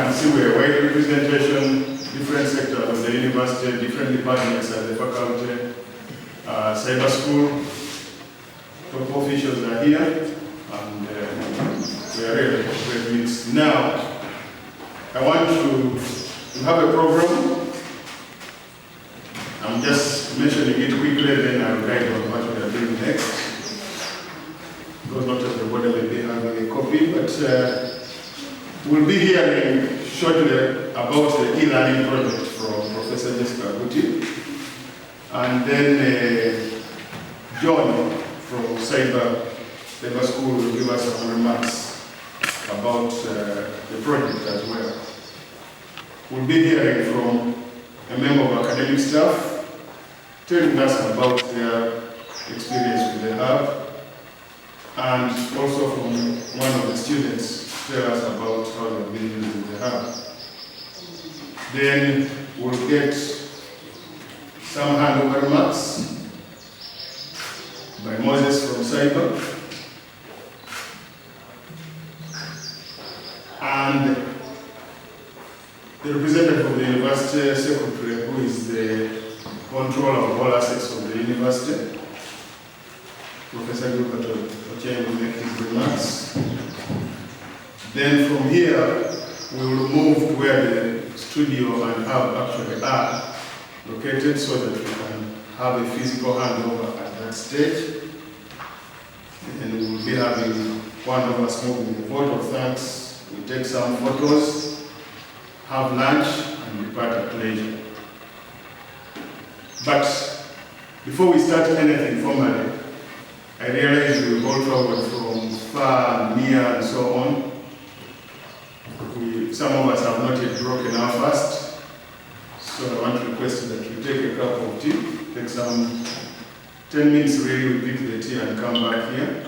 can see we're a wide representation, different sectors of the university, different departments at the faculty, cyber school. Top officials are here, and we are ready for great meetings. Now, I want to have a program. I'm just mentioning it quickly, then I'll guide on what we are doing next. Because not everybody may be having a copy, but we'll be hearing shortly about the e-learning project from Professor Jessica Guti. And then John from Cyber School will give us some remarks about the project as well. We'll be hearing from a member of academic staff telling us about their experience with the hub, and also from one of the students tell us about how they've been using the hub. Then we'll get some handover remarks by Moses from Cyber, and the representative of the university secretary, who is the controller of all assets of the university, Professor Gilbert Ochieng, will make his remarks. Then from here, we will move to where the studio and hub actually are located, so that we can have a physical handover at that stage. And we will be having one of us moving the vote of thanks. We take some photos, have lunch, and depart at leisure. But before we start anything formally, I realize we've all traveled from far, near, and so on. Some of us have not yet broken our fast, so I want to request that you take a cup of tea, take some 10 minutes really, we pick the tea and come back here.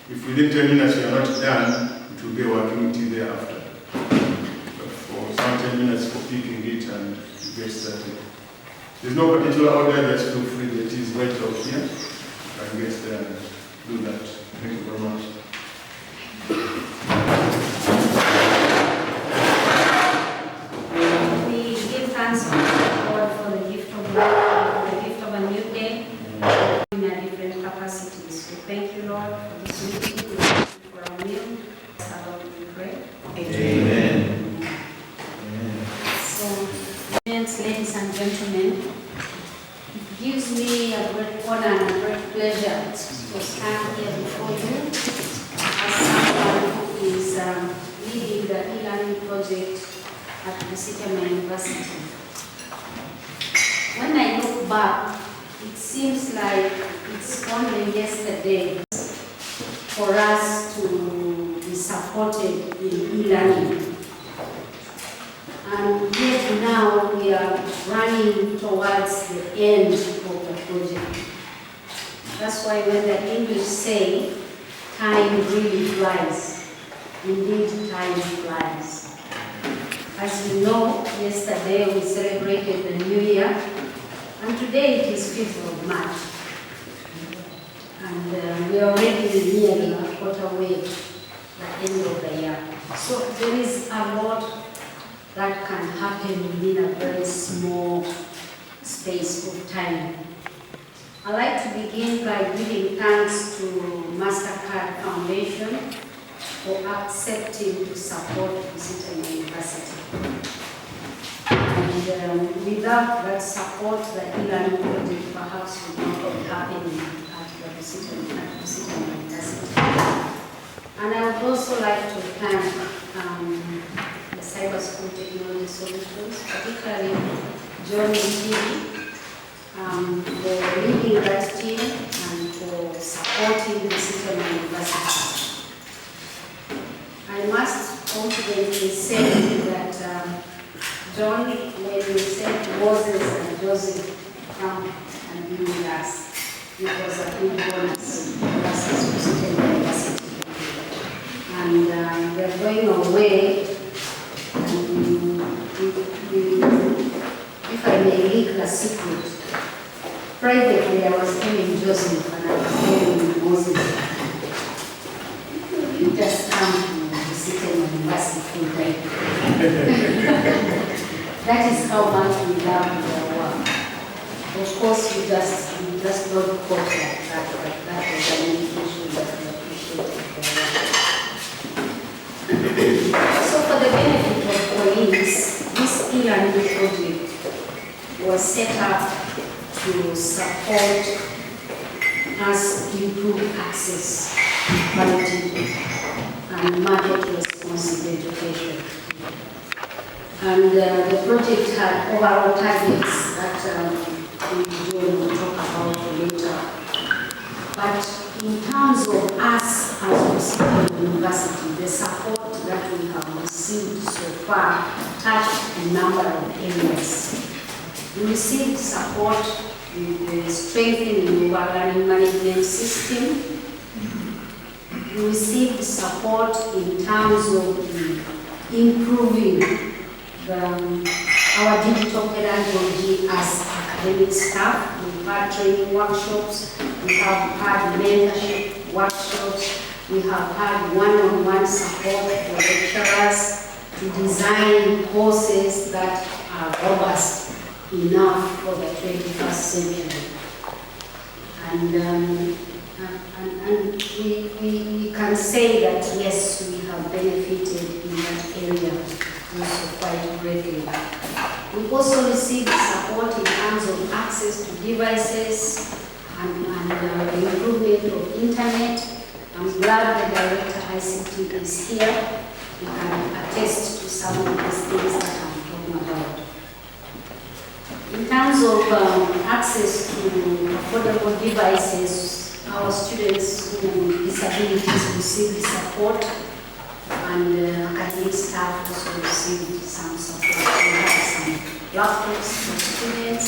If within 10 minutes you are not done, it will be a working tea thereafter. But for some 10 minutes for picking it and to get started. There's no particular order, just feel free, the tea is right out here. You can get there and do that. Thank you very much. We give thanks to God for the gift of life, the gift of a new day, in our different capacities. We thank you, Lord, for this meeting. We thank you for our meal. Lord, we pray. Amen. Amen. So, ladies and gentlemen, it gives me a great honor and a great pleasure to stand here before you as someone who is leading the e-learning project at Busitema University. When I look back, it seems like it's only yesterday for us to be supported in e-learning. And yet now we are running towards the end of the project. That's why when the English say, time really flies. Indeed, time flies. As you know, yesterday we celebrated the New Year, and today it is 5th of March. And we are already nearly a quarter way the end of the year. So there is a lot that can happen within a very small space of time. I'd like to begin by giving thanks to Mastercard Foundation for accepting to support Busitema University. And without that support, the e-learning project perhaps would not be happening at the Busitema University. And I would also like to thank the Cyber School Technology Solutions, particularly John and for leading that team and for supporting the Busitema University. I must confidently say that John, when we said Moses and Joseph come and be with us, it was a big bonus for us as Busitema University. And they're going away, and if I may leak a secret, privately I was telling Joseph and I was telling Moses, you just come to Busitema University full time. That is how much we love their work. Of course, we just don't quote like that, but that was an indication that we appreciated their work. So for the benefit of colleagues, this e-learning project was set up to support us improve access, quality, and market responsive education. And the project had overall targets that we will talk about later. But in terms of us as Busitema University, the support that we have received so far touched a number of areas. We received support with the strengthening of our learning management system. We received support in terms of improving our digital pedagogy as academic staff. We've had training workshops, we have had mentorship workshops, we have had one-on-one support for lecturers to design courses that are robust enough for the 21st century. And we can say that yes, we have benefited in that area also quite greatly. We also received support in terms of access to devices and the improvement of internet. I'm glad the Director ICT is here. He can attest to some of these things that I'm talking about. In terms of access to affordable devices, our students with disabilities received support, and academic staff also received some support. We had some laptops for students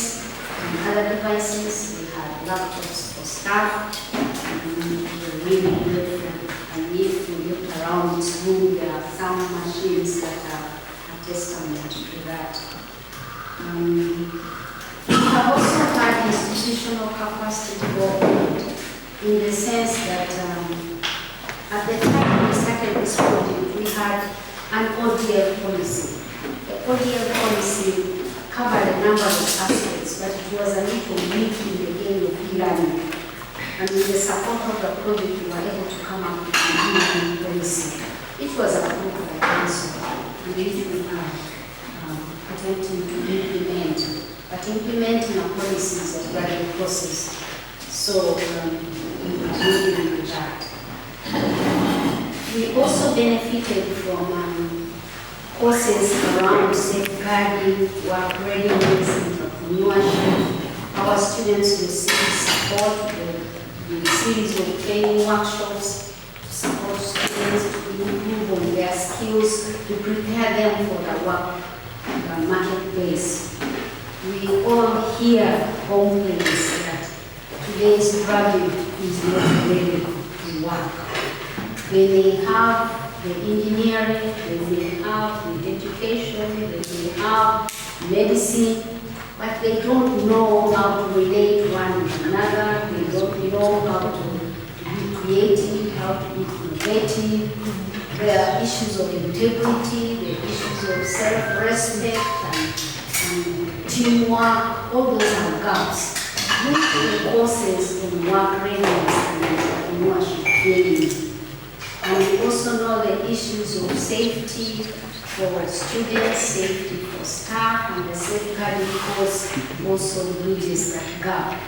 and other devices. We had laptops for staff, and we were really grateful. And if you look around this room, there are some machines that are a testament to that. We have also had institutional capacity development in the sense that at the time we started this project, we had an ODL policy. The ODL policy covered a number of aspects, but it was a little weak in the area of e-learning. And with the support of the project, we were able to come up with an e-learning policy. It was approved by council, and which we are attempting to implement. But implementing a policy is a gradual process. So we are dealing with that. We also benefited from courses around safeguarding, work readiness, entrepreneurship. Our students received support with a series of training workshops to support students to improve on their skills, to prepare them for the work marketplace. We all hear complaints that today's graduate is not ready to work. They may have the engineering, they may have the education, they may have medicine, but they don't know how to relate one with another, they don't know how to be creative, how to be innovative. There are issues of integrity, there are issues of self-respect and teamwork, all those are gaps. Look at the courses in work readiness and entrepreneurship training. And we also know the issues of safety for students, safety for staff, and the safeguarding course also bridges that gap.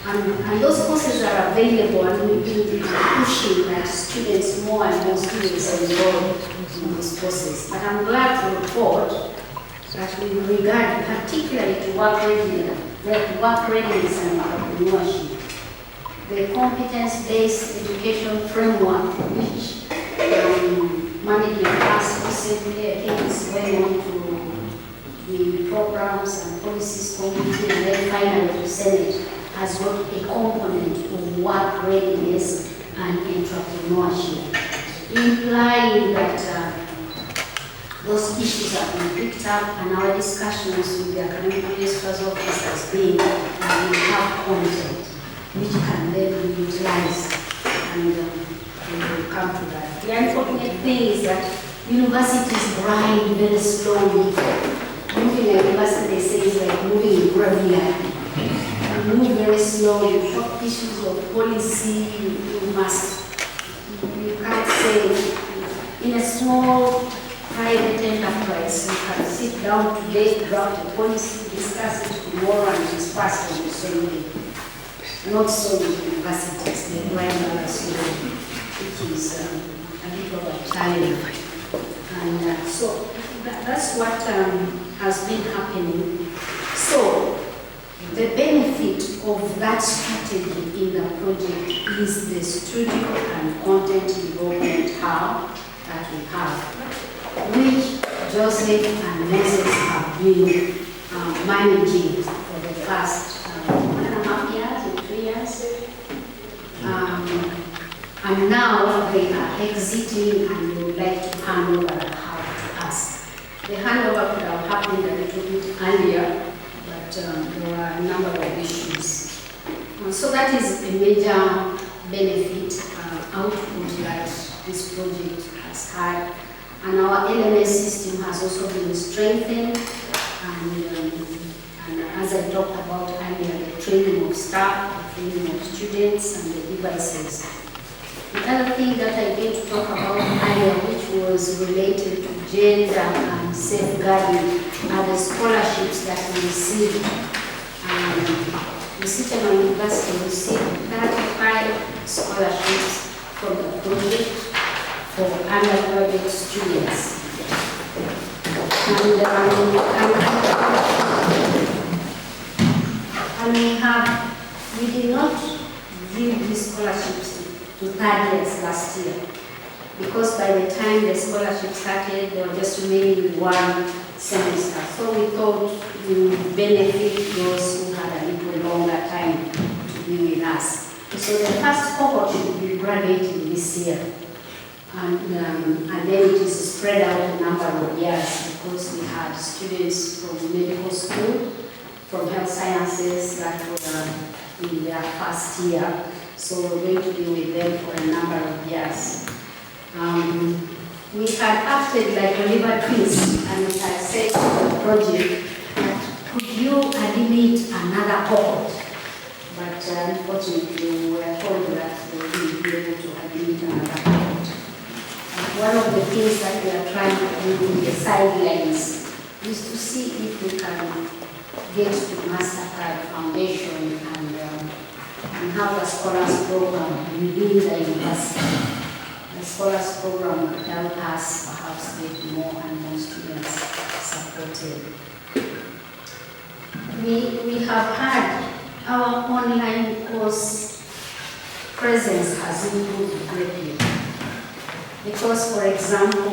And those courses are available, and we've been pushing that students, more and more students are involved in those courses. But I'm glad to report that with regard particularly to work readiness and entrepreneurship, the competence-based education framework, which management has recently, I think it's going on to the programs and policies committee, and then finally to Senate, has got a component of work readiness and entrepreneurship, implying that those issues have been picked up, and our discussions with the academic registrar's office has been that we have content which can then be utilized, and we will come to that. The unfortunate thing is that universities grind very slowly. Moving a university, they say, is like moving in graveyard. You move very slowly. You have issues of policy. You can't say, in a small private enterprise, you can sit down today, draft a policy, discuss it tomorrow, and discuss it the same day. Not so with universities, they grind very slowly, which is a little of a challenge. And so that's what has been happening. So the benefit of that strategy in the project is the studio and content development hub that we have, which Joseph and Mrs. have been managing for the past 1.5 years or 3 years. And now they are exiting and they would like to hand over the hub to us. The handover could have happened a little bit earlier, but there were a number of issues. So that is a major benefit, output that this project has had. And our LMS system has also been strengthened. And as I talked about earlier, the training of staff, the training of students, and the devices. The other thing that I did talk about earlier, which was related to gender and safeguarding, are the scholarships that we received. Busitema University received 35 scholarships from the project for undergraduate students. And we did not give these scholarships to third years last year, because by the time the scholarship started, they were just remaining with one semester. So we thought we would benefit those who had a little longer time to be with us. So the first cohort should be graduating this year. And then it is spread out a number of years, because we had students from medical school, from health sciences that were in their first year. So we're going to be with them for a number of years. We had acted like Oliver Twist, and we had said to the project that could you eliminate another cohort? But unfortunately, we were told that they wouldn't be able to eliminate another cohort. One of the things that we are trying to do in the sidelines is to see if we can get to Mastercard Foundation and have a scholars program within the university. The scholars program will help us perhaps get more and more students supported. We have had our online course presence has improved greatly. Because, for example,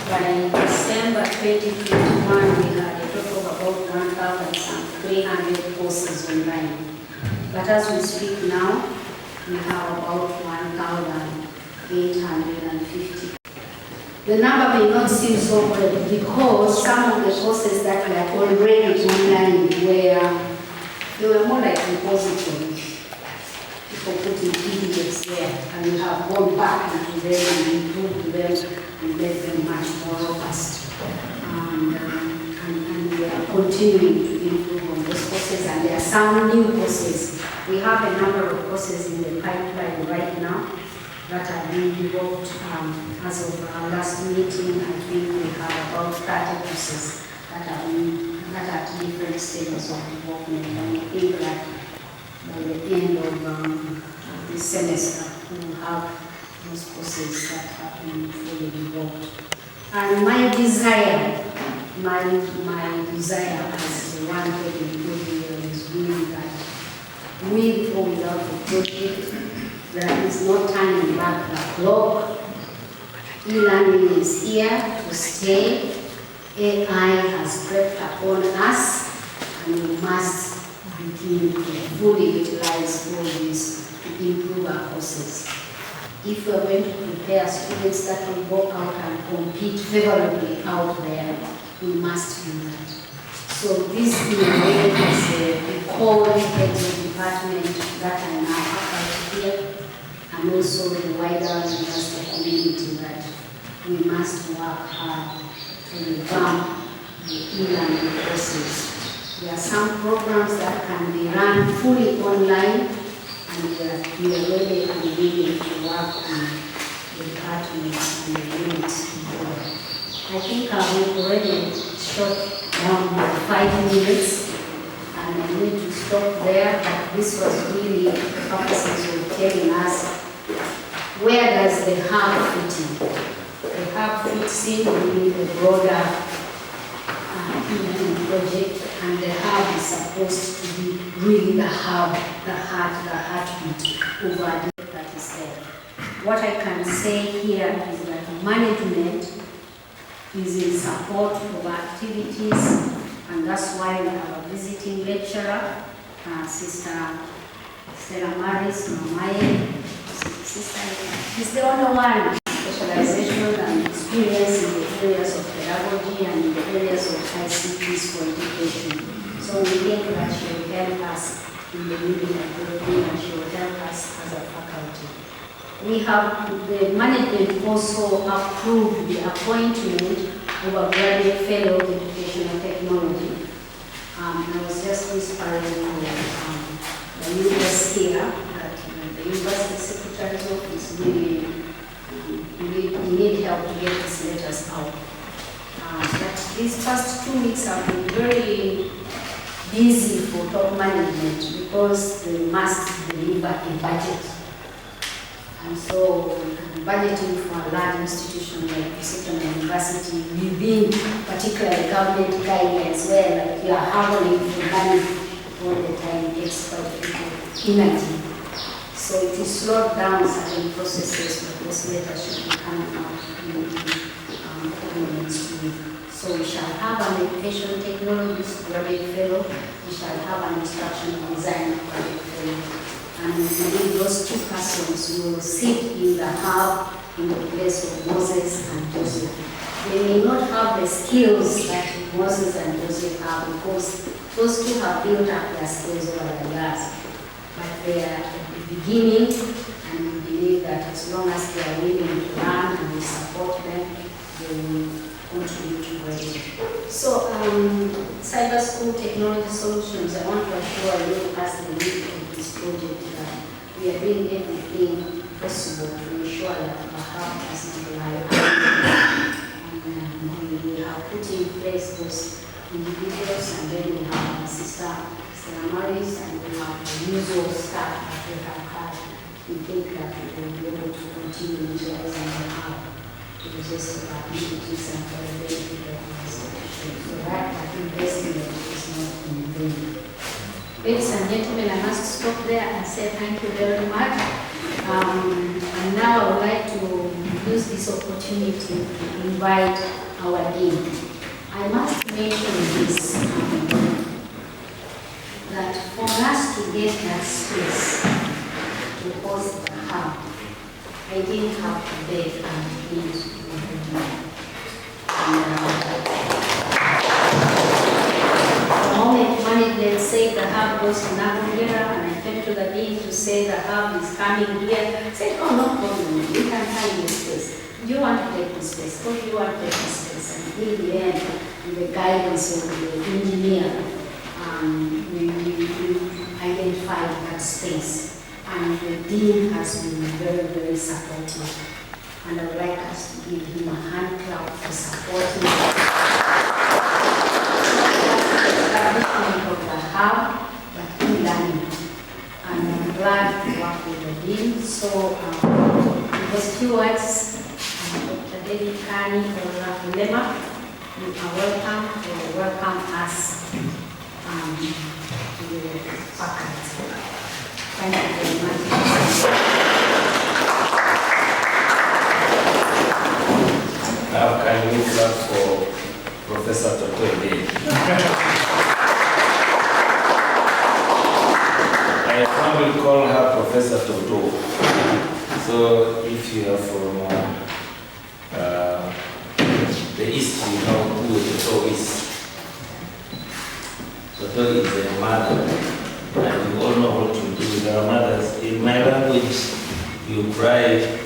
by December 2021, we had a total of about 1,300 courses online. But as we speak now, we have about 1,850. The number may not seem so great because some of the courses that were already online they were more like repositories. People putting PDFs there, and we have gone back into them and improved them and made them much more robust. And we are continuing to improve on those courses, and there are some new courses. We have a number of courses in the pipeline right now that are being developed. As of our last meeting, I think we have about 30 courses that are at different stages of development, and we think that by the end of this semester, we will have those courses that have been fully developed. And my desire as the one taking here is really that with or without the project, there is no turning back the clock. E-learning is here to stay. AI has crept upon us, and we must begin to fully utilize all this to improve our courses. If we are going to prepare students that will go out and compete favorably out there, we must do that. So this in a way is a core heads of department that I now have out here, and also the wider university community that we must work hard to revamp the e-learning process. There are some programs that can be run fully online, and we are ready and willing to work on the departments and the units together. I think we've already shot down by 5 minutes, and I need to stop there, but this was really the purposes of telling us where does the hub fit in. The hub fits in with the broader project, and the hub is supposed to be really the hub, the heartbeat of our that is there. What I can say here is that management is in support of activities, and that's why we have a visiting lecturer, Sister Stella Maris Mamaye. She's the only one specialization and experience in the areas of pedagogy and in the areas of ICTs for education. So we think that she will help us in the leading and developing, and she will help us as a faculty. We have, the management also approved the appointment of a graduate fellow of educational technology. I was just whispering the leaders here that the university secretary's office really we need help to get these letters out. But these past 2 weeks have been very busy for top management because they must deliver a budget. And so budgeting for a large institution like Busitema University within particularly government guidelines where like you are handling for money all the time takes quite a bit of energy. So it is slowed down certain processes, but those letters should be coming out in the next week. So we shall have an education technologist graduate fellow, we shall have an instructional design graduate fellow. And within those two persons, we will sit in the hub in the place of Moses and Joseph. They may not have the skills that Moses and Joseph have because those two have built up their skills over the years. But they are at the beginning, and we believe that as long as they are willing to learn and we support them, they will contribute to it. So, Cyber School Technology Solutions, I want to assure you as the lead of this project that we are doing everything possible to ensure that our hub does not lie. And we have put in place those individuals, and then we have our sister Maris, and we have the usual staff that we have had. We think that we will be able to continue utilizing the hub to the rest of our activities and for the benefit of the institution. So that investment is not in vain. Ladies and gentlemen, I must stop there and say thank you very much. And now I would like to use this opportunity to invite our dean. I must mention this. That for us to get that space to host the hub, I didn't have to beg and plead with the dean. The moment management said the hub goes to Nagongera, and I came to the dean to say the hub is coming here, I said, oh, no problem, we can find this space. Do you want to take this space? Or do you want to take this space? And in the end, with the guidance of the engineer, we identified that space, and the dean has been very, very supportive, and I would like us to give him a hand clap for supporting the establishment of the hub, but e-learning, and I'm glad to work with the dean. So the stewards, Dr. David Kani or Ulema, you are welcome to welcome us to the faculty. Thank you very much. Now can we clap for Professor Toto again? I probably call her Professor Toto. So if you are from the East, you know who Toto is. Toto is a mother, and you all know what to do with our mothers. In my language, you cry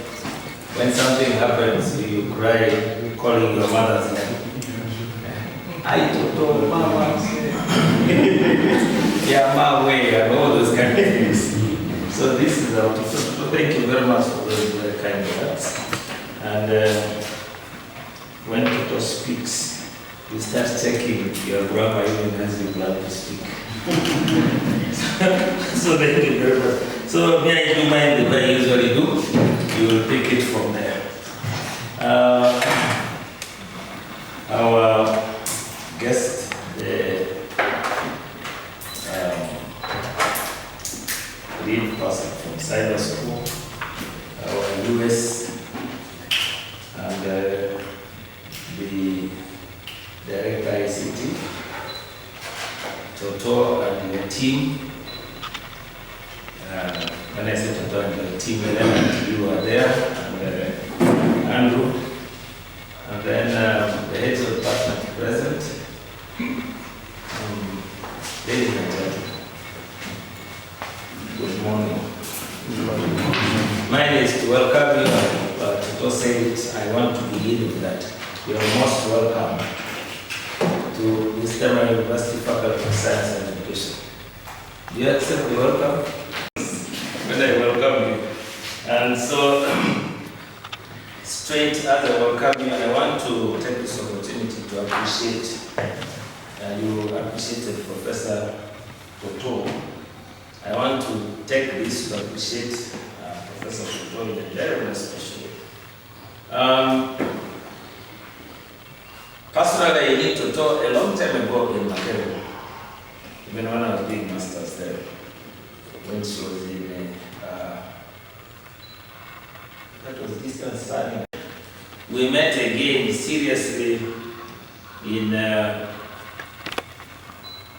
when something happens, you cry, calling your mother's name. I don't know, Mama. Yeah, my way, and all those kind of things. So this is our Toto. So thank you very much for those kind words. And when Toto speaks, you start checking your grammar even as you plan to speak. So thank you very much. So may I do mine the way I usually do? You will pick it from there. Our guest, the lead person from cyber school, our US, and the director ICT, Toto and the team. When I say Toto and the team element, you are there, and Andrew, and then the heads of department present. Ladies and gentlemen, good morning. Mine is to welcome you, but Toto said it, I want to begin with that. You are most welcome to Busitema University Faculty of Science and Education. Do you accept the welcome? When I welcome you. And so, straight as I welcome you, I want to take this opportunity to appreciate you appreciated Professor Toto. I want to take this to appreciate Professor Toto very, very specially. Personally, I knew Toto a long time ago in Makerere, even when I was doing masters there, when she was in that was distance learning. We met again seriously in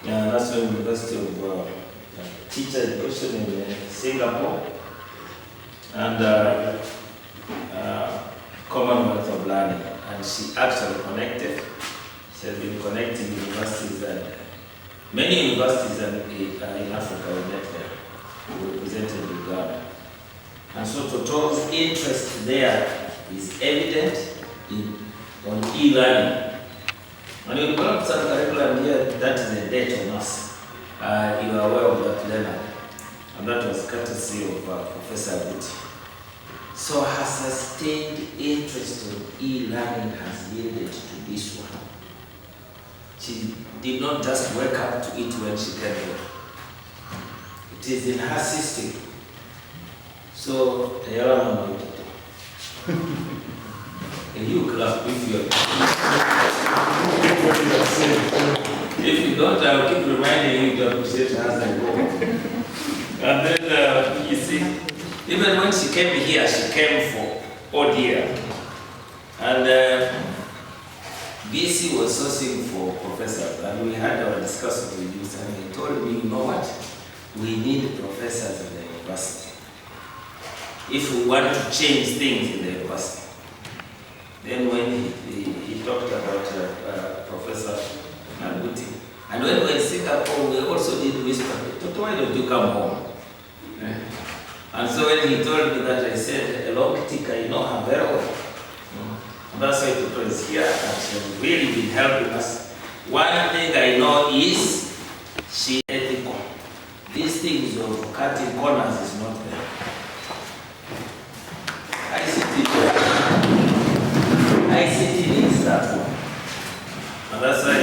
National University of Teacher Education in Singapore and Commonwealth of Learning. And she actually connected. She has been connecting universities and many universities in Africa we met there. We represented Uganda. And so Toto's interest there is evident on e-learning. When you develop some curriculum here, that is a debt on us. You are aware of that, Leonard. And that was courtesy of Professor Abuti. So her sustained interest in e-learning has yielded to this one. She did not just wake up to it when she came here. It is in her system. So, you clap if you if you don't, I will keep reminding you to appreciate her as I go. And then, you see, even when she came here, she came for ODA. And BC was sourcing for professors, and we had our discussion with you, and he told me, you know what? We need professors in the university if we want to change things in the university. Then when he talked about Professor Abuti, and when we were in Singapore, we also did whisper, Toto, why don't you come home? And so when he told me that, I said, along Tika, you know her very well. And that's why Toto is here, and she has really been helping us. One thing I know is she is ethical. These things of cutting corners is not there. ICT needs that one. And that's why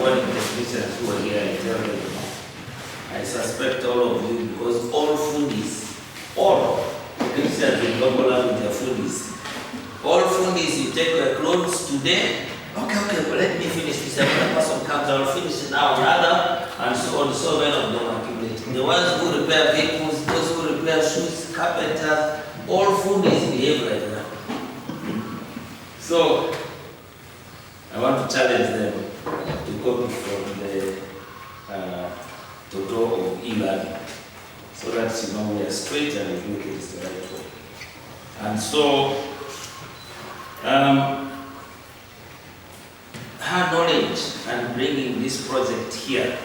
one of the teachers who are here, I tell them, I suspect all of you, because all foodies, all teachers in global language are foodies. All foodies, you take your clothes today, okay, but let me finish this. Another person comes, I'll finish it now, another, and so on. So many of them accumulate. The ones who repair vehicles, those who repair shoes, carpenters, all foodies behave like that. So, I want to challenge them to copy from the Toto of e-learning, so that we are straight and we look at it the right way. And so, her knowledge and bringing this project here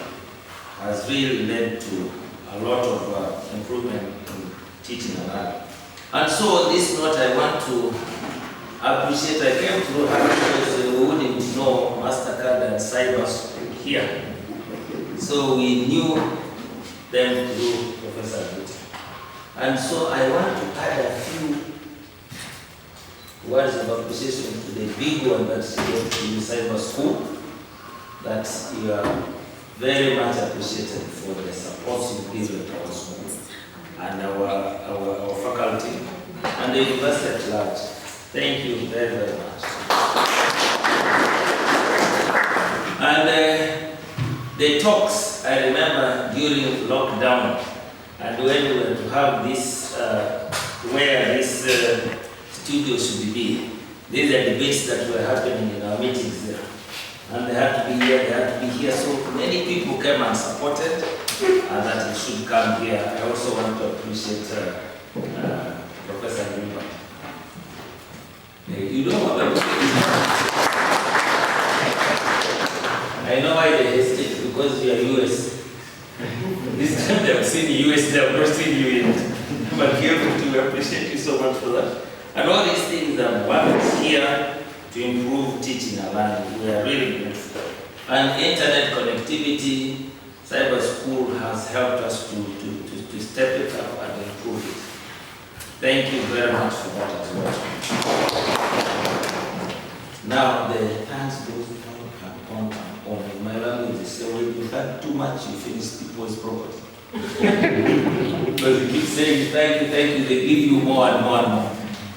has really led to a lot of improvement in teaching and learning. And so on this note, I want to appreciate, I came through her because we wouldn't know Mastercard and Cyber School here. So we knew them through Professor Buti. And so I want to add a few words of appreciation to the big one that she gave to the Cyber School, that you are very much appreciated for the support you've given to our school and our faculty and the university at large. Thank you very, very much. And the talks, I remember during lockdown, and when we were to have this, where this studio should be, these are debates that were happening in our meetings there. And they had to be here, they had to be here. So many people came and supported, and that it should come here. I also want to appreciate Professor Gilbert. You know what I'm saying? I know why they hesitate, because you are US. This time they have seen US, they have not seen you yet. But here we appreciate you so much for that. And all these things that work here to improve teaching and learning, we are really grateful. And internet connectivity, Cyber School has helped us to step it up and improve it. Thank you very much for that as well. Now the thanks goes on. In my language, they say, when you had too much, you finish people's property. Because you keep saying thank you, they give you more and more and more.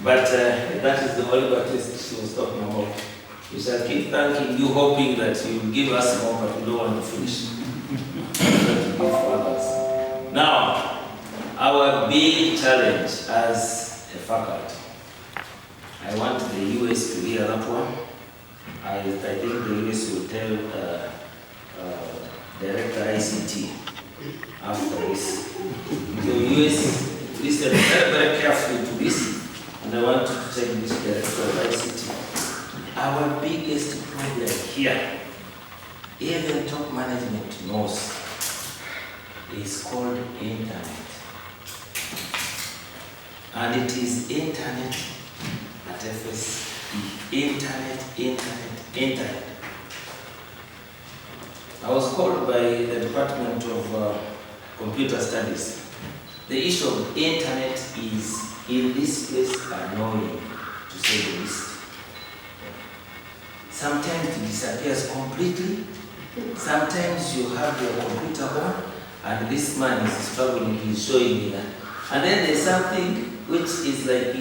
But that is the only Baptist she was talking about. We shall keep thanking you, hoping that you will give us more, but we don't want to finish. Now, our big challenge as a faculty, I want the US to hear that one. I think the US will tell Director ICT after this. The US listen very, very carefully to this, and I want to take this Director of ICT. Our biggest problem here, even top management knows, is called internet. And it is internet at FSE. Internet. I was called by the Department of Computer Studies. The issue of internet is, in this place, annoying, to say the least. Sometimes it disappears completely. Sometimes you have your computer on, and this man is struggling, he's showing me that. And then there's something which is like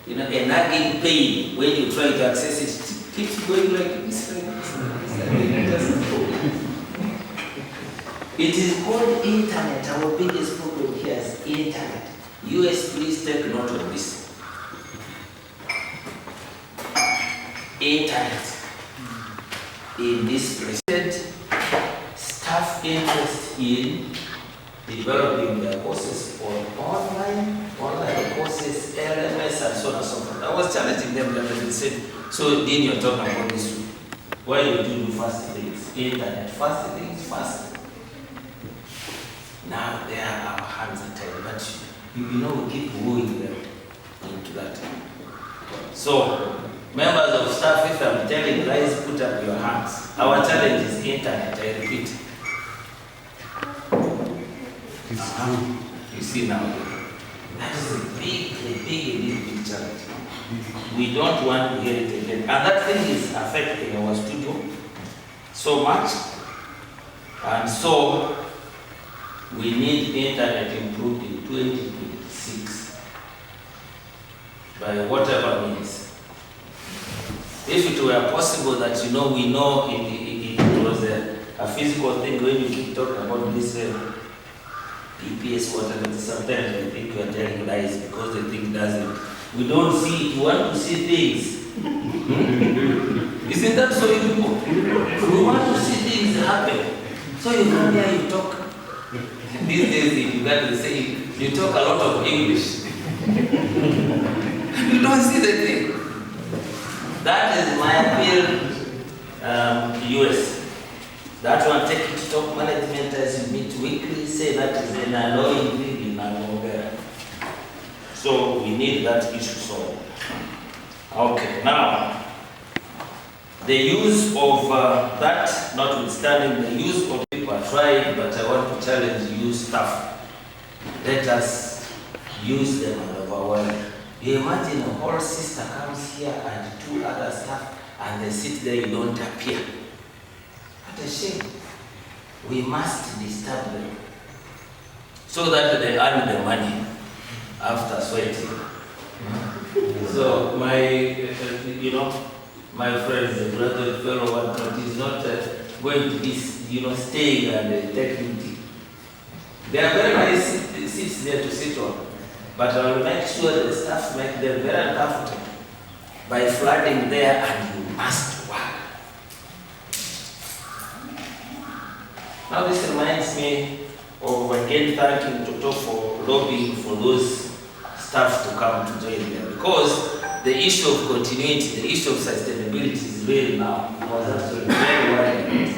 a nagging pain when you try to access it. It keeps going like this. It is called internet. Our biggest problem here is internet. US, please take note of this. Internet. In this president, staff interest in developing their courses on online courses, LMS, and so on and so forth. I was challenging them that they said, so Dean, you're talking about this. Why would you do fast things? Internet, fast things, fast. Now there our hands are tied, but we keep wooing them into that. So, members of staff, if I'm telling guys, put up your hands. Our challenge is internet, I repeat. You see now, that is a big challenge. We don't want to hear it again. And that thing is affecting our studio so much. And so, we need internet improved in 2026 by whatever means. If it were possible that we know it was a physical thing, when you keep talking about this EPS whatever, sometimes they think you are telling lies because they think it doesn't. We don't see it, we want to see things. Isn't that so important? We want to see things happen. So you come here, you talk. These days in Uganda they say you talk a lot of English. You don't see the thing. That is my appeal, US. That one, take it to top management as you meet weekly, say that is an annoying thing in Uganda. So we we need that issue solved. Okay, now, the use of that, notwithstanding the use of people are trying, but I want to challenge you staff. Let us use them and overwhelm. You imagine a whole sister comes here and 2 other staff and they sit there, you don't appear. What a shame. We must disturb them so that they earn the money after sweating. So my, my friends, the brother fellow one is not going to be, staying and taking tea. There are very nice seats there to sit on, but I will make sure the staff make them very uncomfortable by flooding there, and you must work. Now this reminds me of again thanking Toto for lobbying for those staff to come to join them, because the issue of continuity, the issue of sustainability is real now. It was actually very worrying.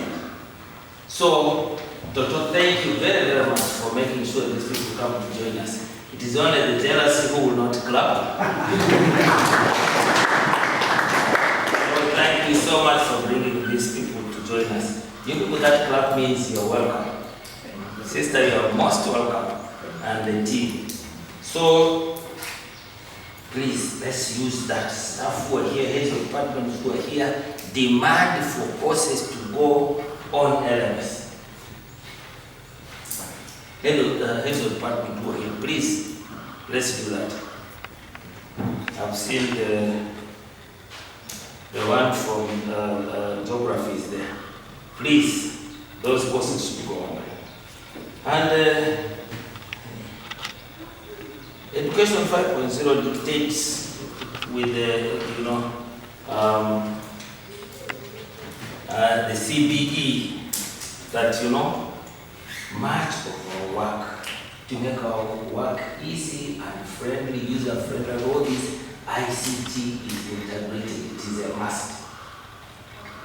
So, Toto, thank you very, very much for making sure these people come to join us. It is only the jealousy who will not clap. So thank you so much for bringing these people to join us. You people that clap means you're welcome. Sister, you're most welcome, and the team. So, please, let's use that. Staff who are here, heads of departments who are here, demand for courses to go on LMS. Heads of department who are here, please, let's do that. I've seen the one from geography is there. Please, those courses should go on. And Education 5.0 dictates with the CBE that much of our work to make our work easy and friendly, user-friendly. All this ICT is integrated. It is a must.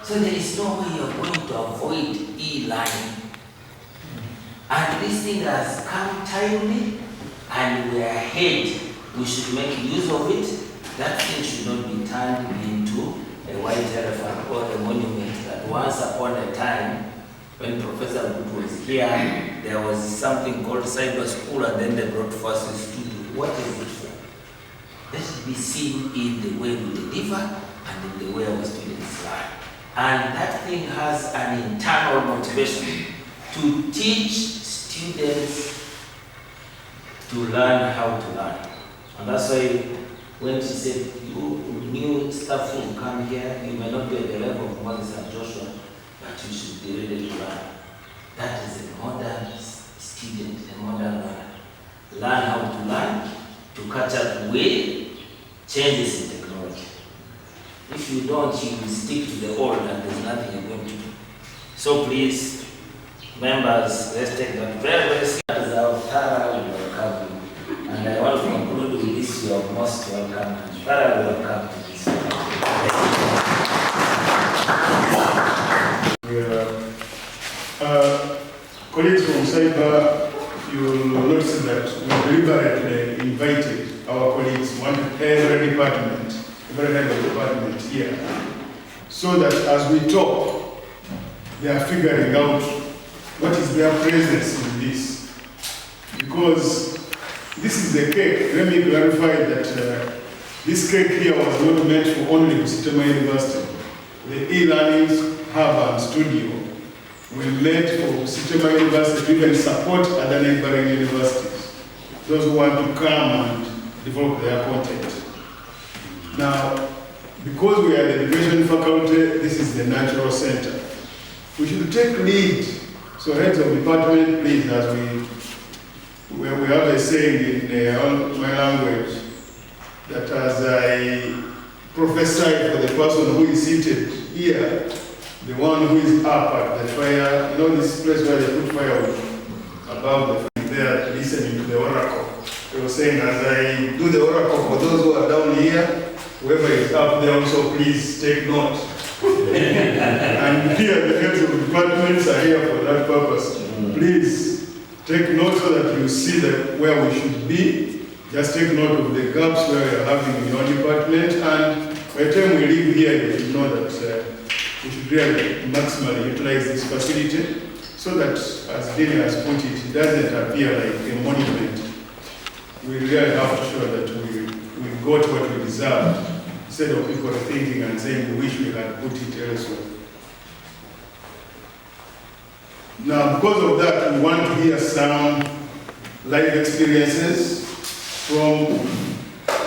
So there is no way you're going to avoid e-learning. And this thing has come timely, and we are ahead. We should make use of it. That thing should not be turned into a white elephant or a monument that once upon a time, when Professor Good was here, there was something called cyber school, and then they brought first a studio. What is it for? Let it be seen in the way we deliver and in the way our students learn. And that thing has an internal motivation to teach students to learn how to learn. And that's why when she said, you new staff who come here, you may not be at the level of Moses and Joshua, but you should be ready to learn. That is a modern student, a modern learner. Learn how to learn, to catch up with changes in technology. If you don't, you will stick to the old and there's nothing you're going to do. So please, members, let's take that very, very seriously. As our thorough welcome. And I want to conclude with this, you are most welcome and thoroughly welcome to this. Colleagues from Cyber, you will notice that we deliberately invited our colleagues, every head of department here, so that as we talk, they are figuring out what is their presence in this. Because this is the cake. Let me clarify that this cake here was not meant for only Busitema University. The e-learning hub and studio were made for Busitema University to even support other neighboring universities, those who want to come and develop their content. Now, because we are the education faculty, this is the natural center. We should take lead. So heads of department, please, as we have a saying in my language, that as I prophesy for the person who is seated here, the one who is up at the fire, this place where they put firewood above the fire, there listening to the oracle. They were saying, as I do the oracle for those who are down here, whoever is up there also, please take note. And here, the heads of departments are here for that purpose. Please take note so that you see where we should be Just take note of the gaps where you're having in your department, and by the time we leave here, you should know that we should really maximally utilize this facility so that, as Dean has put it, it doesn't appear like a monument. We really have to show that we got what we deserved, instead of people thinking and saying we wish we had put it elsewhere. Now, because of that, we want to hear some life experiences from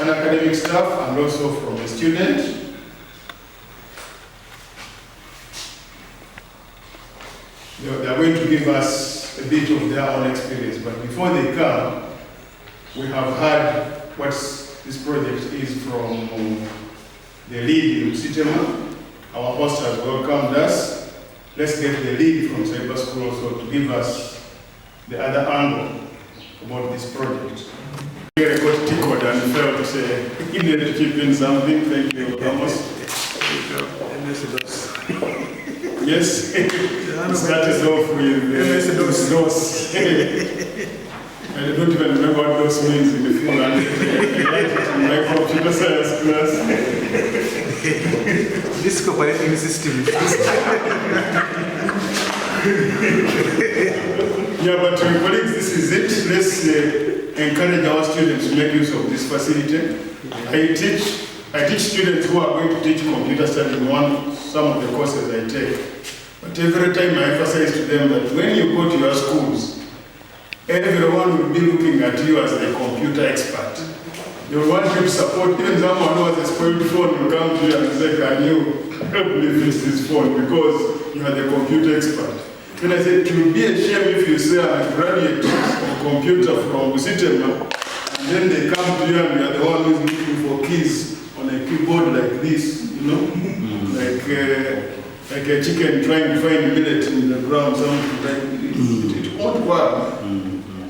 an academic staff and also from a student. They are going to give us a bit of their own experience, but before they come, we have heard what this project is from the lead in Busitema. Our host has welcomed us. Let's get the lead from Cyber School also to give us the other angle about this project. We got tickled and felt he needed to chip in something. Thank you, Thomas. Yes, started off with DOS. I don't even remember what DOS means in the full language. I learned it in my computer science class. This operating system. Yeah, but colleagues, this is it. Let's encourage our students to make use of this facility. I teach students who are going to teach computer studies in some of the courses I take. But every time I emphasize to them that when you go to your schools, everyone will be looking at you as the computer expert. They will want you to support, even someone who has a spoiled phone will come to you and say, can you help me fix this phone, because you are the computer expert. Then I said, it will be a shame if you say I'm a graduate of computer from Busitema, and then they come to you and you are the one who is looking for keys on a keyboard like this, you know, like a chicken trying to find millet in the ground, something like this. It won't work.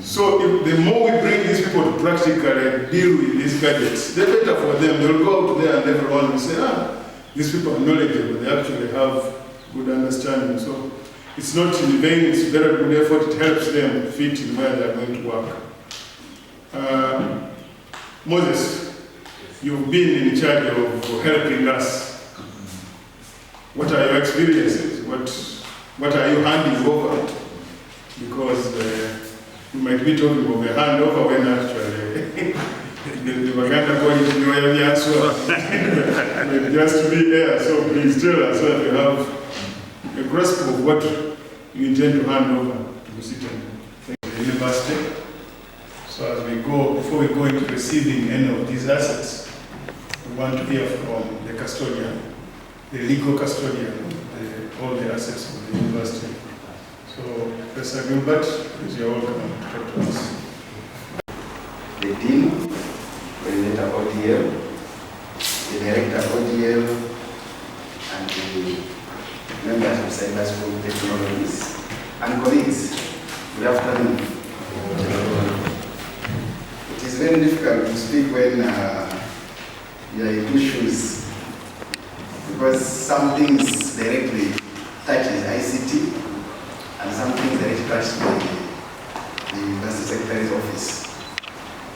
So the more we bring these people to practically deal with these gadgets, the better for them. They'll go out there and everyone will say, these people are knowledgeable, they actually have good understanding. So it's not in vain, it's very good effort, it helps them fit in where they're going to work. Moses, you've been in charge of helping us. What are your experiences? What are you handing over? Because you might be talking of a handover when actually the Uganda college you have the answer. Just be there, so please tell us so that you have a grasp of what you intend to hand over to the university. So as we go, before we go into receiving any of these assets, we want to hear from the custodian, the legal custodian, all the assets of the university. So, Professor Gilbert, please, you're welcome to talk to us. The dean, coordinator ODL, the director ODL, and the members of Cyber School Technologies, and colleagues, good afternoon. It is very difficult to speak when you are in issues, because some things directly touches ICT, and some things directly touch the University Secretary's office.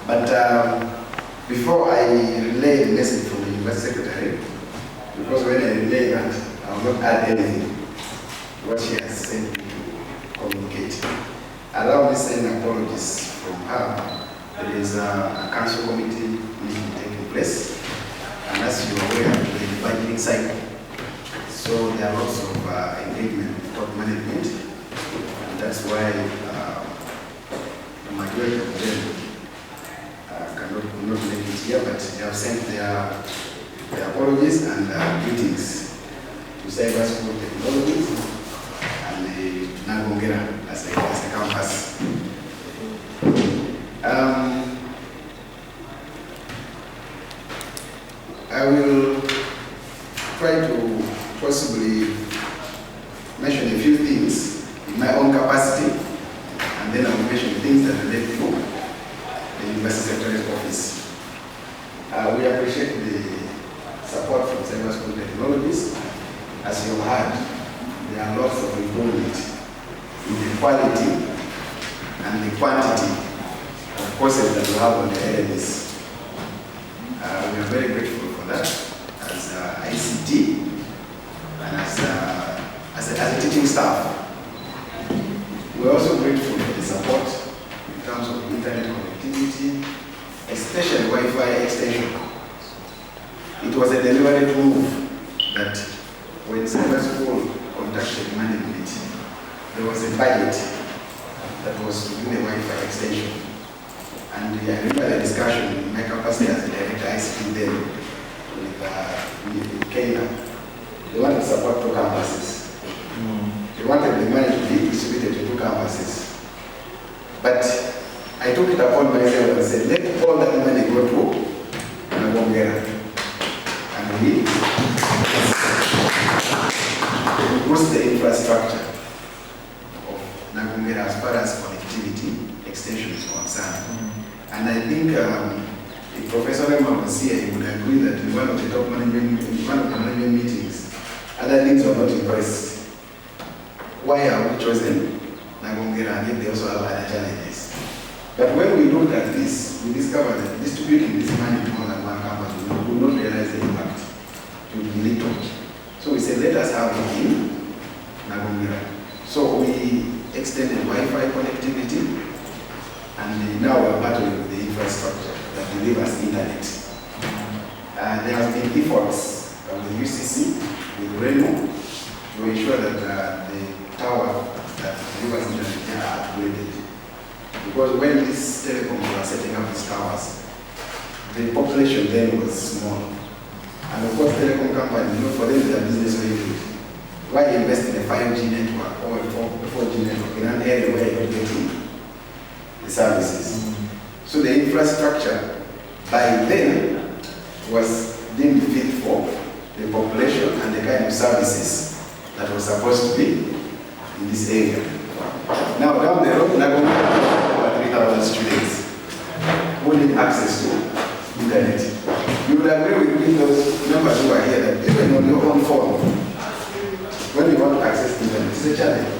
But before I relay the message from the University Secretary, because when I relay that, I will not add anything to what she has said to communicate. Allow me to send apologies from her. There is a council committee meeting taking place, and as you are aware, the budgeting cycle. So there are lots of engagement with top management, and that's why the majority of them could not make it here, but they have sent their apologies and greetings to Cyber School Technologies and the Nagongera as a campus. I will try to possibly mention a few things in my own capacity, and then I will mention things that relate to the University Secretary's office. We appreciate the support from Cyber School Technologies. As you heard, there are lots of improvement in the quality and the quantity of courses that we have on the LMS. We are very grateful for that as ICT and as a teaching staff. We are also grateful for the support in terms of internet connectivity, especially Wi-Fi extension. It was a deliberate move that when cyber school contacted management, there was a budget that was to do the Wi-Fi extension. And I remember the discussion in my capacity as a director ICT then with Kenya. They wanted to support 2 campuses. They wanted the money to be distributed to 2 campuses. But I took it upon myself and said, let all that money go to Nagongera. And we boost the infrastructure of Nagongera as far as connectivity extension is concerned. And I think if Professor Lema was here, he would agree that in one of the top management, meetings, other things were not impressed. Why are we chosen Nagongera and yet they also have other challenges? But when we looked at this, we discovered that distributing this money to more than one campus, we would not realize the impact to be little. So we said, let us have it in Nagongera. So we extended Wi-Fi connectivity, and now we're battling with the infrastructure that delivers internet. There has been efforts of the UCC with Reno to ensure that the tower that delivers internet are upgraded. Because when these telecoms were setting up these towers, the population then was small. And of course, telecom companies, for them, their business oriented. Why invest in a 5G network or a 4G network in an area where you're getting the services? So the infrastructure by then was deemed fit for the population and the kind of services that was supposed to be in this area. Now down the road, Nagongera, over 3,000 students who need access to internet. You would agree with me, those members who are here, that even on your own phone, when you want to access internet, it's a challenge.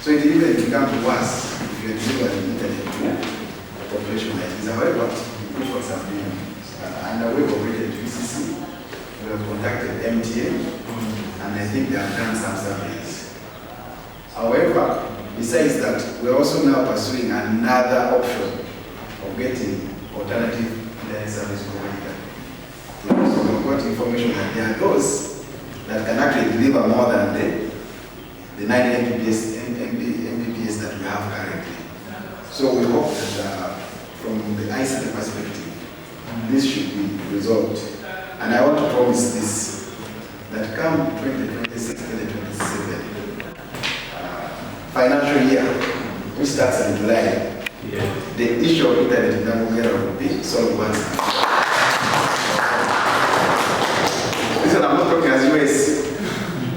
So it even becomes worse if you deliver the internet to the population like this. However, efforts have been underway already at UCC. We have contacted MTA, and I think they have done some surveys. However, besides that, we're also now pursuing another option of getting alternative internet service provider. So we've got information that there are those that can actually deliver more than the 9 Mbps that we have currently. So we hope that from the ICT perspective, this should be resolved. And I want to promise this, that come 2026, 2027, financial year, which starts in July, the issue of internet in Nagongera will be solved once. Listen, I'm not talking as US,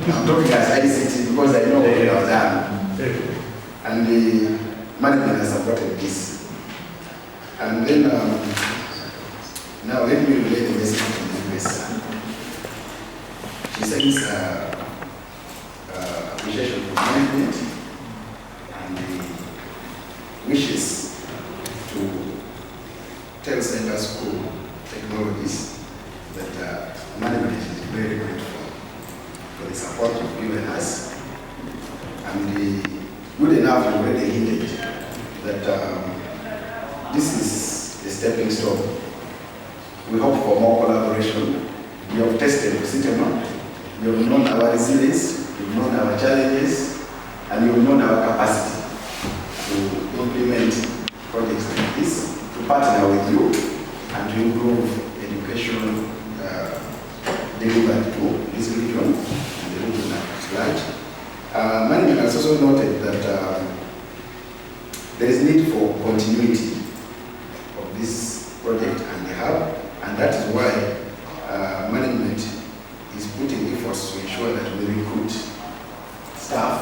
I'm talking as ICT because I know what we have done. And the management has supported this. And then, now let me relay the message to the US. She sends appreciation for management and the wishes to tell cyber school technologies that management is very grateful for the support of you and us. And the good enough you already hinted that this is a stepping stone. We hope for more collaboration. We have tested Busitema. We have known our resilience, we've known our challenges, and we've known our capacity to implement projects like this, to partner with you, and to improve education delivered to this region and the region at large. Management has also noted that there is need for continuity of this project and the hub, and that is why management is putting efforts to ensure that we recruit staff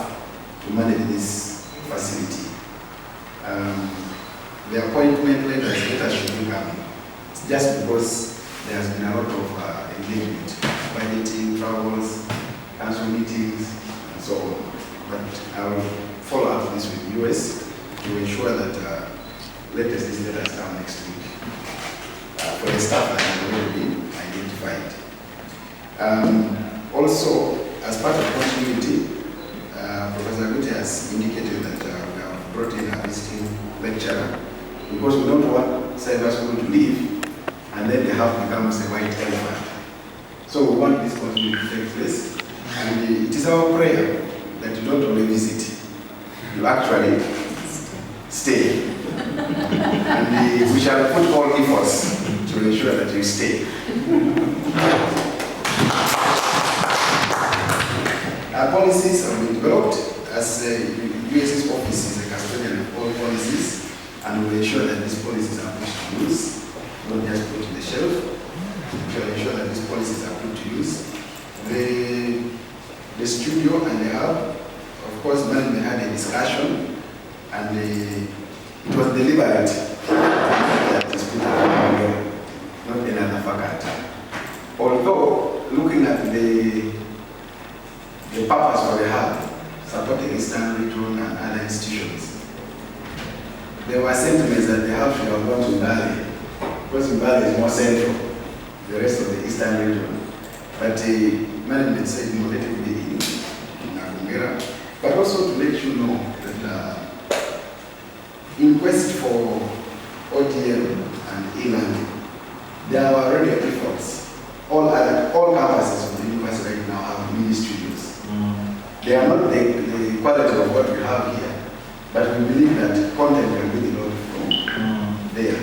to manage this facility. The appointment letters should be coming. It's just because there has been a lot of engagement, budgeting, travels, council meetings, and so on. But I will follow up this with US to ensure that latest is let us come next week for the staff that have already been identified. Also, as part of continuity, Professor Guti has indicated that we have brought in a visiting lecturer because we don't want cyber school to leave and then they have become a white elephant. So we want this continuity to take place, and it is our prayer that you don't only visit, you actually stay. And we shall put all efforts to ensure that you stay. Our policies have been developed as US's office is a custodian of all policies, and we will ensure that these policies are put to use, not just put on the shelf. We shall ensure that these policies are put to use. The studio and the hub, of course, management had a discussion, and it was deliberate that these people are not another faculty. Although, looking at the purpose of the hub, supporting Eastern Region and other institutions, there were sentiments that the hub should have gone to Mbale, because Mbale is more central, the rest of the Eastern Region. But management said, no, let it be in Nakongera. But also to let you know that in quest for ODM and e-learning, there are already efforts. All campuses of the university right now have mini studios. They are not the quality of what we have here, but we believe that content can be developed from there.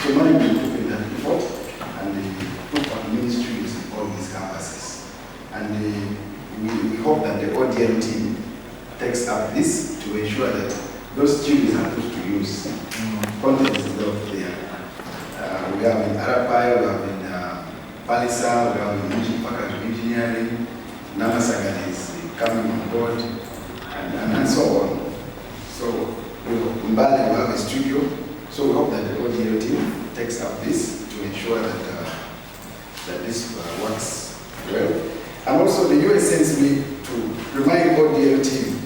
So management took in that effort, and they put up mini studios in all these campuses. And we hope that the ODM team takes up this to ensure that those studios are put to use. Content is developed there. We have in Arapai, we have in Palisa, we have in Faculty of Engineering, Namasagan is coming on board, and so on. So in Bali we have a studio, so we hope that the ODL team takes up this to ensure that this works well. And also the US sends me to remind ODL team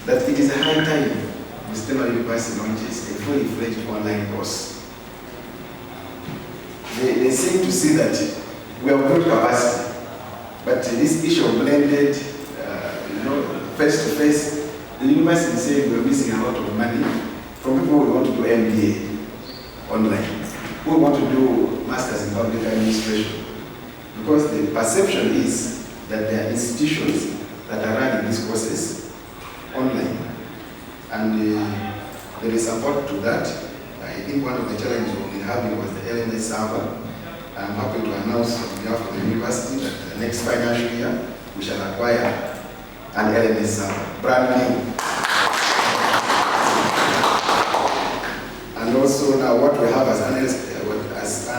that it is a high time Busitema University launches a fully fledged online course. They seem to see that we have good capacity, but this issue of blended, face-to-face, the university is saying we're missing a lot of money from people who want to do MBA online, who want to do Masters in Public Administration, because the perception is that there are institutions that are running these courses online, and there is support to that. I think one of the challenges we've been having was the LMS server. I'm happy to announce on behalf of the university that the next financial year we shall acquire an LMS server, brand new. And also now what we have as an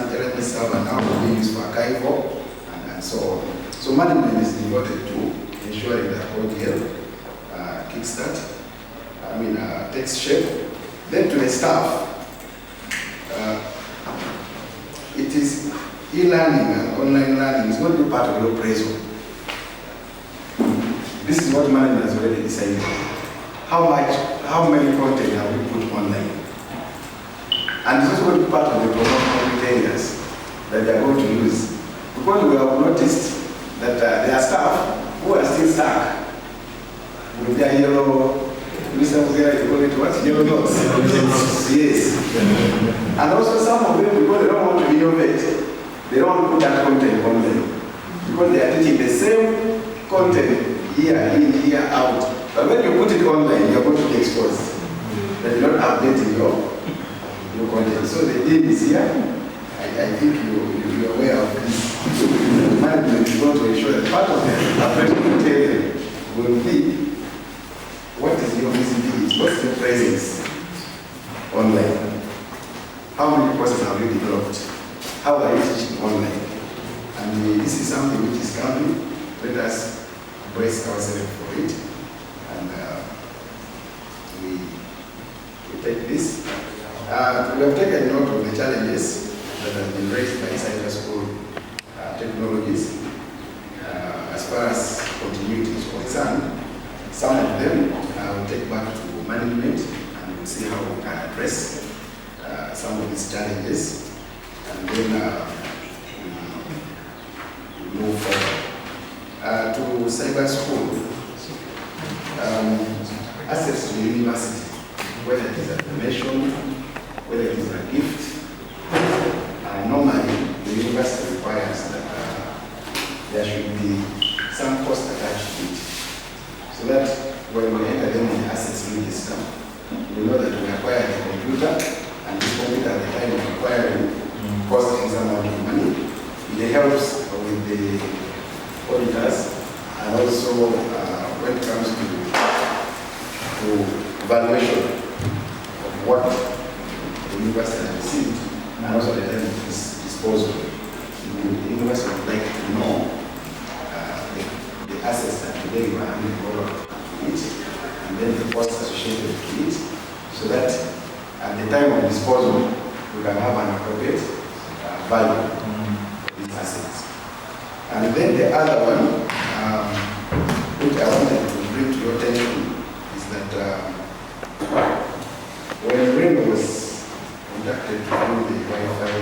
LMS server now will be used for archival and so on. So management is devoted to ensuring that ODL kickstart, takes shape. Then to the staff, it is e-learning and online learning is going to be part of your appraisal. This is what management has already decided. How many content have we put online? And it's also going to be part of the promotional areas that they are going to use. Because we have noticed that there are staff who are still stuck with their yellow, Mr. Mugera, you call it what? Yellow notes. Yes. And also some of them, because they don't want to innovate, they don't want to put that content online. Because they are teaching the same content year in, year out. But when you put it online, you're going to be exposed. That you're not updating your content. So the aim is here. I think you're aware of this. Management is going to ensure that part of the appraisal material will be what is your visibility, what's your presence online? How many courses have you developed? How are you teaching online? And this is something which is coming. Let us brace ourselves for it. And we take this. We have taken note of the challenges that have been raised by cyber school technologies. As far as continuity is concerned, some of them I will take back to management and we'll see how we can address. some of these challenges, and then we move forward. To cyber school, access to the university, whether it is a donation, whether it is a gift, normally the university requires that there should be some cost attached to it, so that when we enter them on the assets register, we know that we acquired a computer, and this computer at the time of acquiring costing some amount of money. It helps with the auditors, and also when it comes to valuation of what the university has received, and also the time of disposal. The university would like to know the assets that today you are handing over to it, and then the costs associated with it, so that at the time of disposal, we can have an appropriate value of these assets. And then the other one, which I wanted to bring to your attention, is that when Rain was conducted to do the Wi-Fi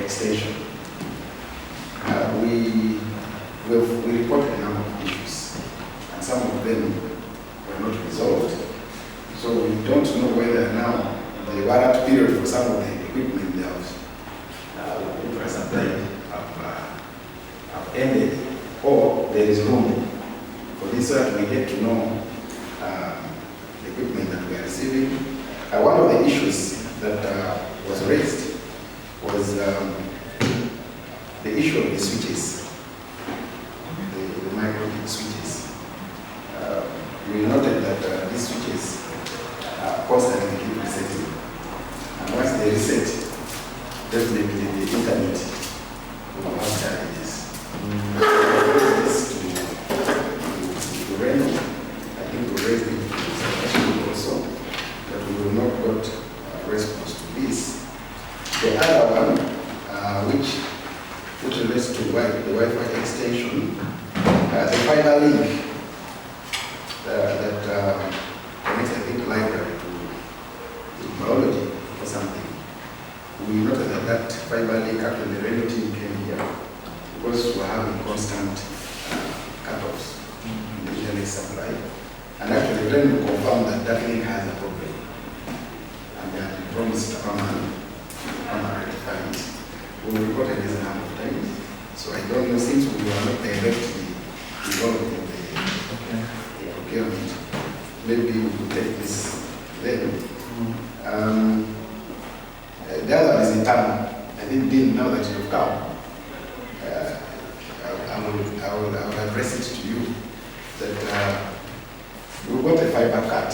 extension, we reported a number of issues, and some of them were not resolved. So we don't know whether now the warrant period for some of the equipment they have supplied have ended, or there is room for this, so that we get to know the equipment that we are receiving. One of the issues that was raised was the issue of the switches, the micro switches. We noted that these switches constantly keep resetting, and once they reset, definitely the internet will have challenges. This to Reno, I think we raised it also, that we will not got a response to this. The other one, which relates to the Wi-Fi extension, the fiber link that connects, I think, library to biology or something. We noted that fiber link, after the radio team came here, because we were having constant cutoffs in the internet supply. And actually, then we confirmed that that link has a problem. And they had promised to come and rectify it. We reported this a number of times. So I don't know, since we were not directly involved in the procurement, maybe we could take this then. The other one is internal. I didn't know that you've come. I will address it to you that we got a fiber cut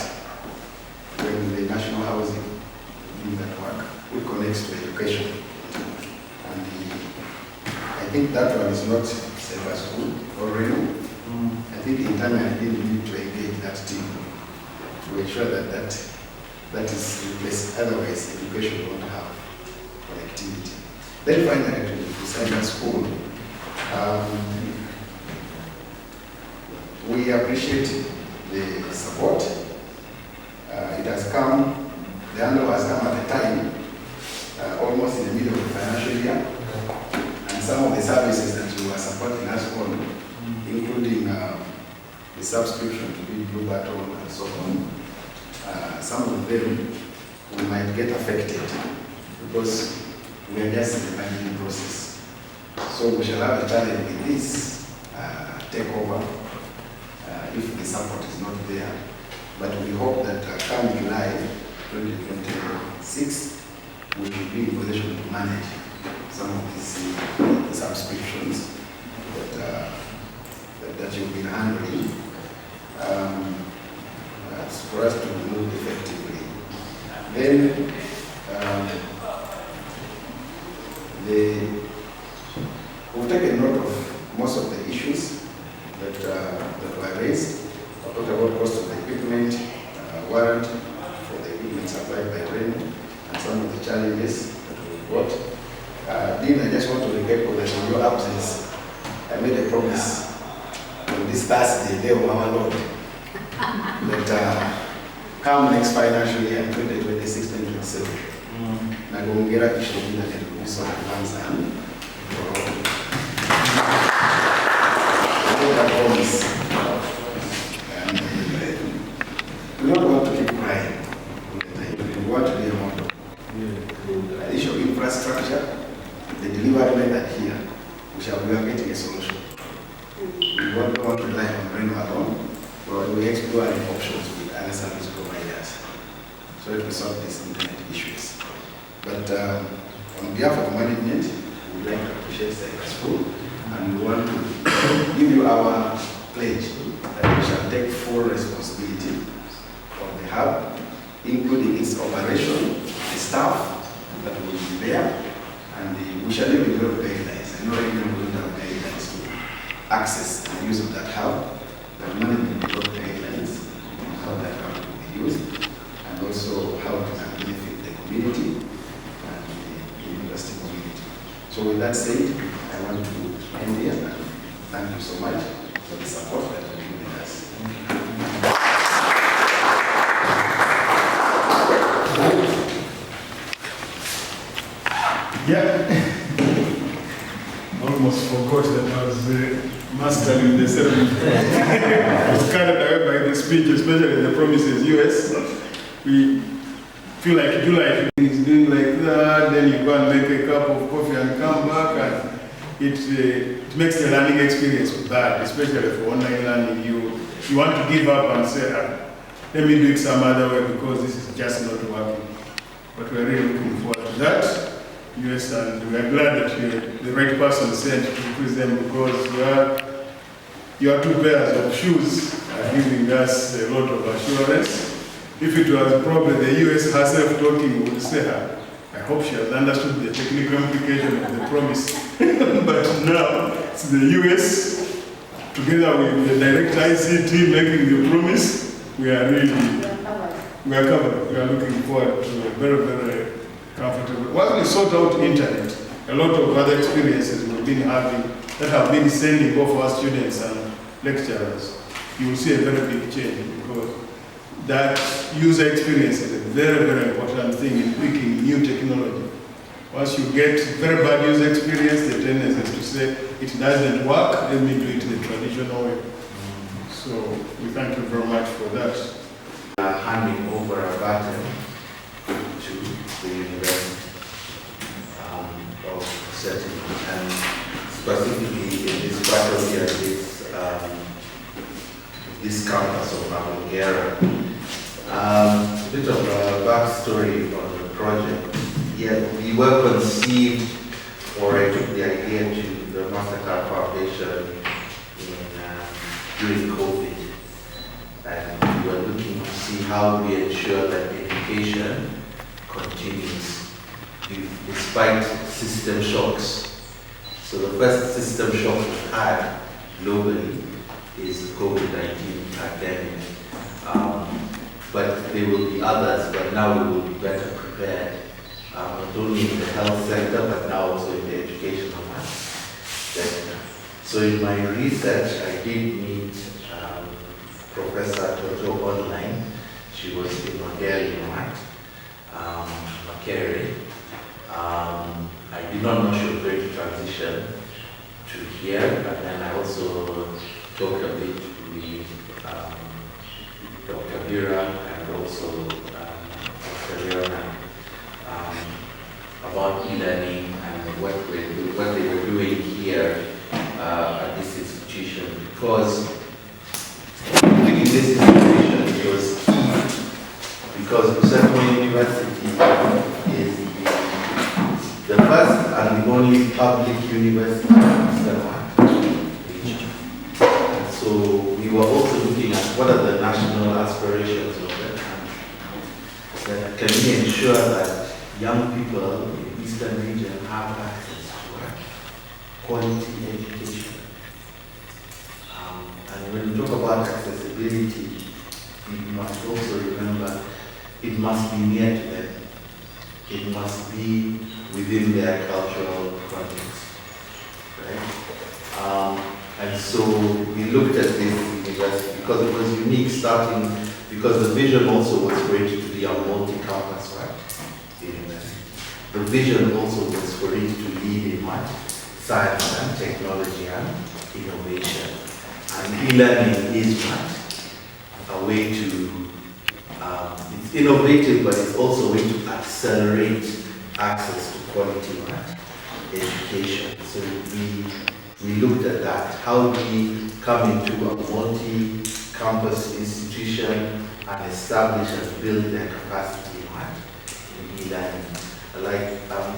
when the national housing did that work, which connects to education. And I think that one is not cyber school or Reno. I think internally I didn't need to engage that team to ensure that is replaced. Otherwise, education won't have connectivity. Then finally, to the cyber school, we appreciate the support. It has come, the handle has come at a time, almost in the middle of the financial year, and some of the services that you are supporting us on, including the subscription to be Blue Button and so on, some of them we might get affected because we are just in the budgeting process. So we shall have a challenge with this takeover if the support is not there. But we hope that come July 2026, we should be in position to manage some of these subscriptions that you've been handling for us to move effectively. Then we've taken note of most of the issues that were raised. I talked about cost of the equipment, warrant for the equipment supplied by Reno, and some of the challenges that we've got. Dean, I just want to recall that in your absence, I made a promise on this Thursday, day of our Lord, that come next financial year, 2026-2027, nagongera kishoboka kubisoma kwanza and we don't want to keep crying. We want to be a model. The issue of infrastructure, the delivery method here, we are getting a solution. We won't want to rely on rain alone, but we explore options with other service providers so that we solve these internet issues. But on behalf of management, we would like to appreciate the school, and we want to give you our pledge that we shall take full responsibility of the hub, including its operation, the staff that will be there, and we shall even develop guidelines. I know right now we don't have guidelines to access the use of that hub, but management develop guidelines on how that hub will be used, and also how it can benefit the community and the university community. So with that said, I want to end here and thank you so much for the support that you've given us. Yeah. Almost forgot that I was mastering the ceremony. I was carried away by the speech, especially the promises US. We feel like July is doing like that, then you go and make a cup of coffee and come back, and it makes the learning experience bad, especially for online learning. You want to give up and say, let me do it some other way because this is just not working. But we're really looking forward to that. Yes, and we are glad that the right person sent to increase them because your two pairs of shoes are giving us a lot of assurance. If it was probably the US herself talking, we would say, I hope she has understood the technical implication of the promise. But now it's the US together with the direct ICT making the promise. We are covered. We are looking forward to a very, very comfortable. Once we sort out internet, a lot of other experiences we've been having that have been sending both our students and lecturers, you will see a very big change because that user experience is a very, very important thing in picking new technology. Once you get very bad user experience, the tendency is to say, it doesn't work, let me do it the traditional way. So we thank you very much for that. Handing over a baton to the university of setting, and specifically in this battle here, this campus of Bulgaria. A bit of a backstory on the project. Yeah, we were conceived, or I took the idea to the Mastercard Foundation during COVID. And we were looking to see how we ensure that education continues despite system shocks. So the first system shock we had globally is the COVID-19 pandemic. But there will be others, but now we will be better prepared, not only in the health sector, but now also in the educational sector. So in my research, I did meet Professor Toto online. She was in Hungarian, right? Makere. I did not know she was going to transition to here, but then I also talked a bit with Dr. Bira and also Dr. Leona about e-learning and what they were doing here at this institution, because in this institution it was key because Busitema University is the first and the only public university in the region. And so we were also looking at what are the national aspirations of the country. That can we ensure that young people in the Eastern region have access to quality education? And when we talk about accessibility, we must also remember it must be near to them. It must be within their cultural context, right? And so we looked at this university because it was unique, starting because the vision also was going to be a multi-campus, right? University. the vision also was for it to lead in what? Science and technology and innovation. And e-learning is what? A way to, it's innovative, but it's also a way to accelerate access to quality education. So we looked at that. How do we come into a multi-campus institution and establish and build their capacity in e-learning? Like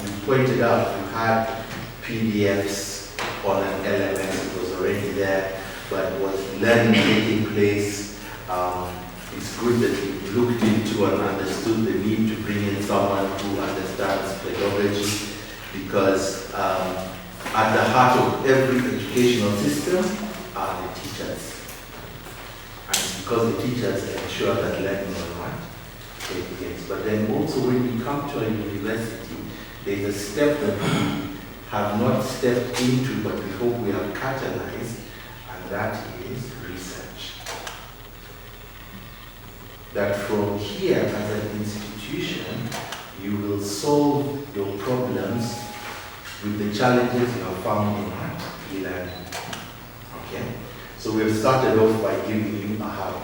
you pointed out, you had PDFs on an LMS, it was already there, but was learning taking place? It's good that you looked into and understood the need to bring in someone who understands pedagogy, because at the heart of every educational system are the teachers. And because the teachers ensure that learning will not take place. But then also when you come to a university, there's a step that we have not stepped into, but we hope we have catalyzed, and that is research. That from here as an institution, you will solve your problems with the challenges you have found in e-learning. Okay? So we've started off by giving you a hub,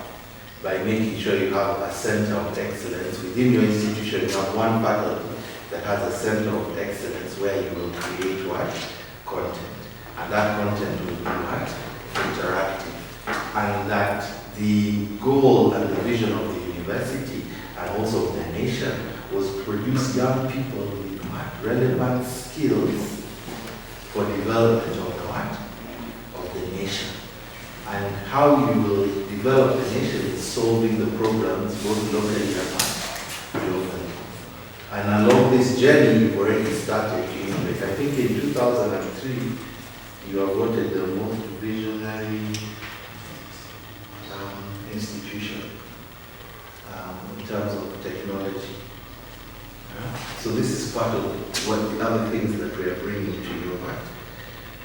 by making sure you have a center of excellence. Within your institution, you have one faculty that has a center of excellence where you will create what? Content. And that content will be what? Interactive. And that the goal and the vision of the university and also of the nation was to produce young people with what? Relevant skills for development of the what? Of the nation. And how you will develop the nation is solving the problems both locally and globally. And along this journey, you've already started to innovate. I think in 2003, you are voted the most visionary institution in terms of technology. So this is part of what the other things that we are bringing to your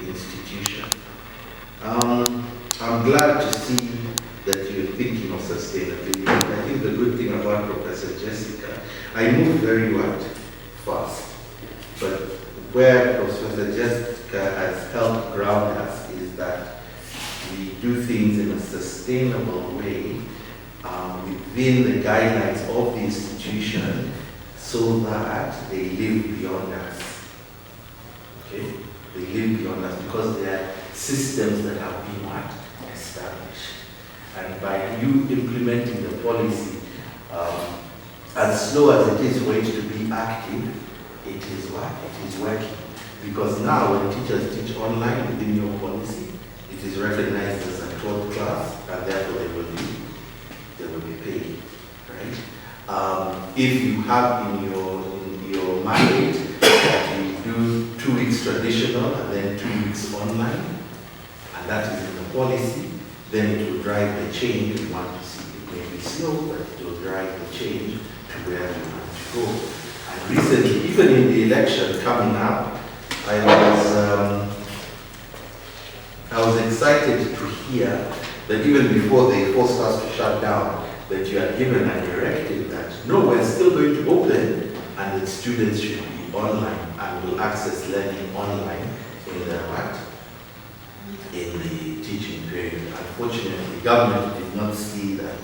institution. I'm glad to see that you're thinking of sustainability. I think the good thing about Professor Jessica, I move very fast, but where Professor Jessica has helped ground us is that we do things in a sustainable way within the guidelines of the institution so that they live beyond us. Okay? They live beyond us because they are systems that have been established. And by you implementing the policy, as slow as it is for it to be active, it is what? It is working. Because now when teachers teach online within your policy, it is recognized as a taught class, and therefore they will be paid, right? If you have in your mandate that you do 2 weeks traditional and then 2 weeks online, and that is in the policy, then it will drive the change we want to see. It may be slow, but it will drive the change to where we want to go. And recently, even in the election coming up, I was excited to hear that even before they forced us to shut down, that you had given a directive that no, we're still going to open and that students should be online and will access learning online in the teaching period. Unfortunately, government did not see that.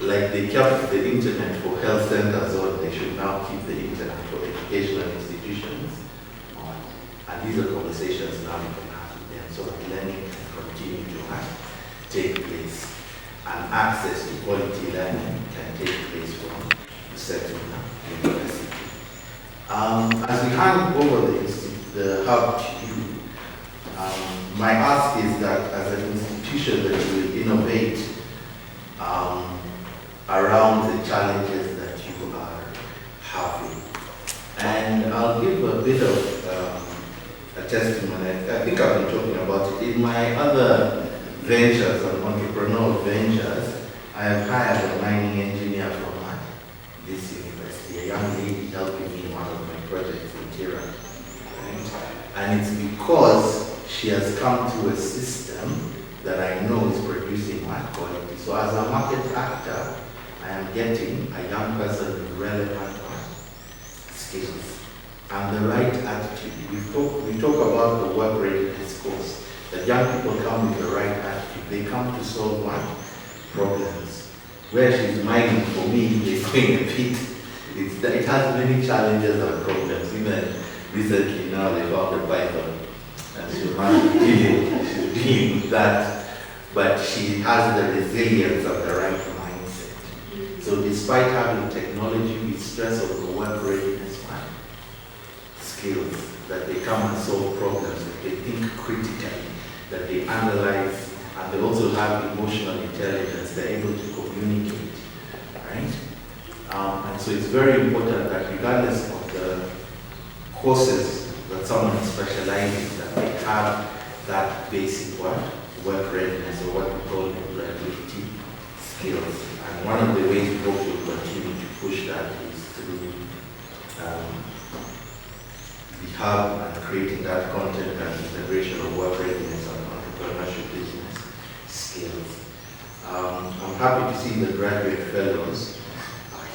Like they kept the internet for health centers on, they should now keep the internet for educational institutions on. And these are conversations now you can have with them so that learning can continue to take place. And access to quality learning can take place from a certain university. As we hand over the hub to you, my ask is that as an institution that will innovate around the challenges that you are having. And I'll give a bit of a testimony. I think I've been talking about it. In my other ventures and entrepreneurial ventures, I have hired a mining engineer from this university, a young lady helping me in one of my projects in Tira. Right? And it's because she has come through a system that I know is producing high quality. So as a market actor, I am getting a young person with relevant skills and the right attitude. We talk about the work readiness course, that young people come with the right attitude. They come to solve what? Problems. Where she's mining for me is going a bit. It has many challenges and problems. Even recently now they found a python and she's dealing with that. But she has the resilience of the right mindset. So despite having technology, we stress on the work readiness skills, that they come and solve problems, that they think critically, that they analyze, and they also have emotional intelligence, they're able to communicate, right? And so it's very important that regardless of the courses that someone specializes, that they have that basic work readiness, or what we call employability skills. And one of the ways we hope to continue to push that is through the hub and creating that content and integration of work readiness and entrepreneurship business skills. I'm happy to see the graduate fellows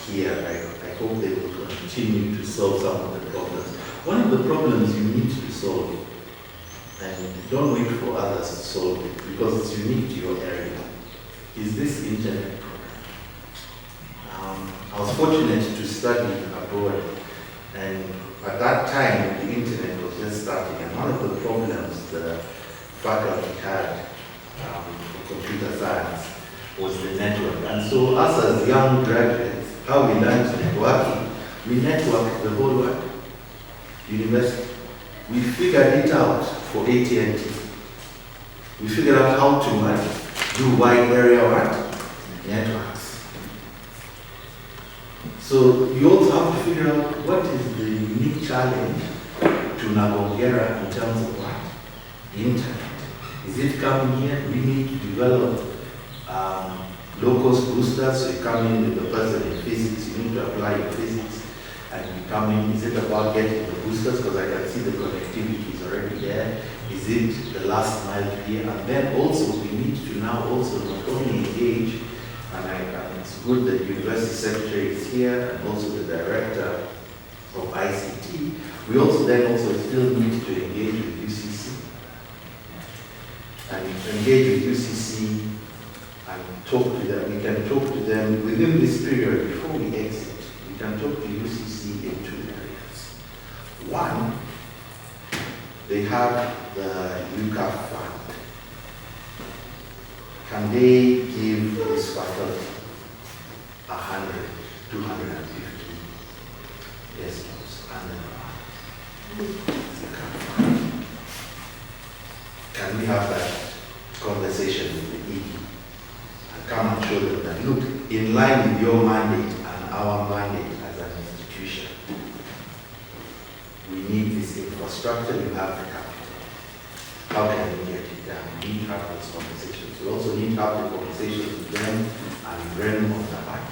here. I hope they will continue to solve some of the problems. One of the problems you need to solve, and don't wait for others to solve it because it's unique to your area, is this internet program. I was fortunate to study abroad, and at that time the internet was just starting, and one of the problems the faculty had for computer science was the network. And so us as young graduates, how we learned networking, we networked the whole world, university. We figured it out for AT&T. We figured out how to do wide area networks. So you also have to figure out what is the unique challenge to Nagongera in terms of what? Internet. Is it coming here? We need to develop low-cost boosters. So you come in with the person in physics, you need to apply your physics. And you come in, is it about getting the boosters? Because I can see the connectivity is already there. Is it the last mile here? And then also we need to now also not only engage, and it's good that the university secretary is here, and also the director of ICT. We also then also still need to engage with UCC. And engage with UCC and talk to them. We can talk to them within this period before we exit. We can talk to UCC in two areas. One, they have the UCAF fund. Can they give this faculty 100, 250 desktops under UCAF fund? Can we have that conversation with the ED and come and show them that, look, in line with your mandate and our mandate as an institution, we need this infrastructure, you have the capital. How can we get it done? We need to have those conversations. We also need to have the conversations with them and bring them on the back.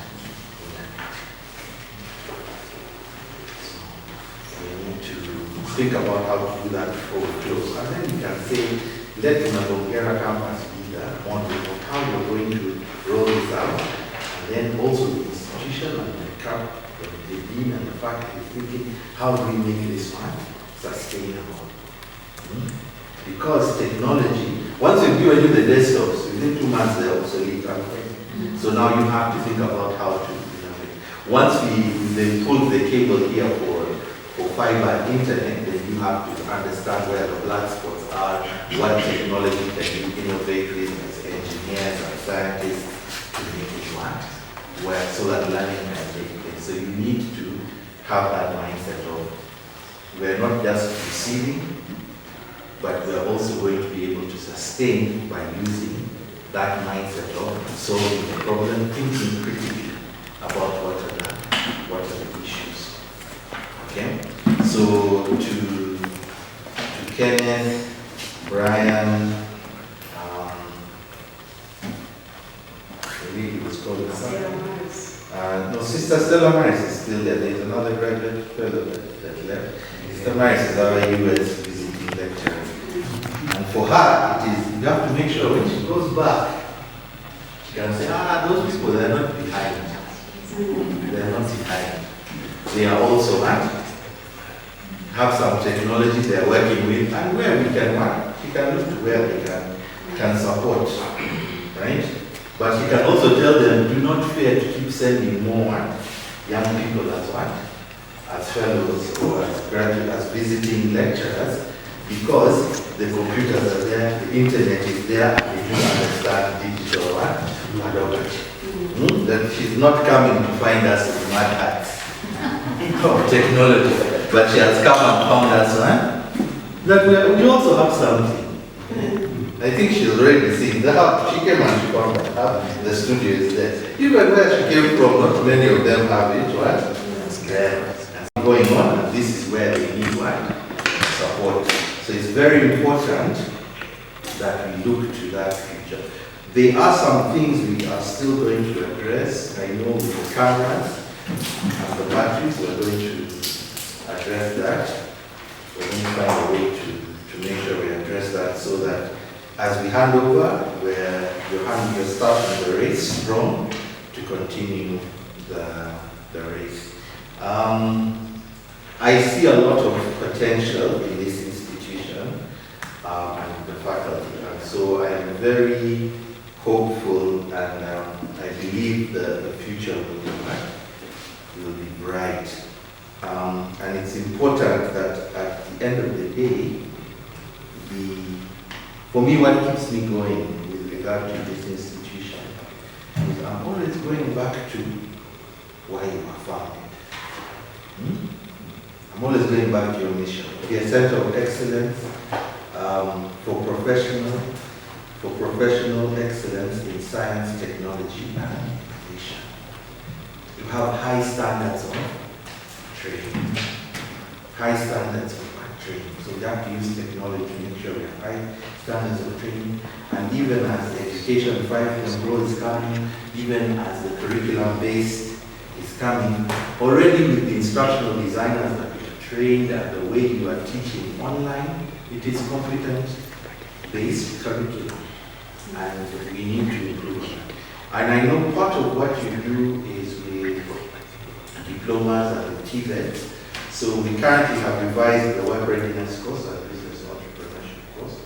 So we need to think about how to do that before we close. And then we can say, let the Nagongera campus be the model of how we're going to roll this out. And then also the institution and the camp, the dean and the faculty thinking, how do we make this one sustainable? Because technology, once you've given you the desktops, within 2 months they're obsolete. So now you have to think about how to innovate. Once they pull the cable here for fiber internet, then you have to understand where the black spots are, what technology can you innovate with as engineers and scientists to make it work, so that learning can take place. So you need to have that mindset of we're not just receiving, but we're also going to be able to sustain by using that mindset of solving the problem, thinking critically about what are the issues. Okay? So to Kenneth, Brian, the lady was called no, Sister Stella Maris is still there. There's another graduate fellow that left. Sister Maris is our US visiting lecturer. And for her, it is, you have to make sure when she goes back, she can say, those people, they're not behind. They're not behind. They are also have some technology they're working with, and where we can work. She can look to where they can support, right? But she can also tell them, do not fear to keep sending more young people as what? As fellows or as graduates, as visiting lecturers, because the computers are there, the internet is there, and they do understand digital pedagogy. That she's not coming to find us with mad hats of technology, but she has come and found us that we also have something. I think she's already seen the hub. She came and she found the hub. The studio is there. Even where she came from, not many of them have it, right? There. And going on, and this is where they need support. So it's very important that we look to that future. There are some things we are still going to address. I know with the cameras and the batteries, we're going to address that. We're going to find a way to make sure we address that so that as we hand over, where you're starting the race strong to continue the race. I see a lot of potential in this institution and the faculty, and so I am very hopeful, and I believe the future will be bright. And it's important that at the end of the day, for me, what keeps me going with regard to this institution is I'm always going back to why you were founded. I'm always going back to your mission. Be a center of excellence for professional excellence in science, technology, and innovation. You have high standards of training. High standards of training. So we have to use technology to make sure we have high standards of training. And even as the Education 5.0 is coming, even as the curriculum based is coming, already with the instructional designers that we have trained and the way you are teaching online, it is competent-based curriculum. And we need to improve on that. And I know part of what you do is with diplomas and TVET. So we currently have revised the work readiness course and business entrepreneurship course,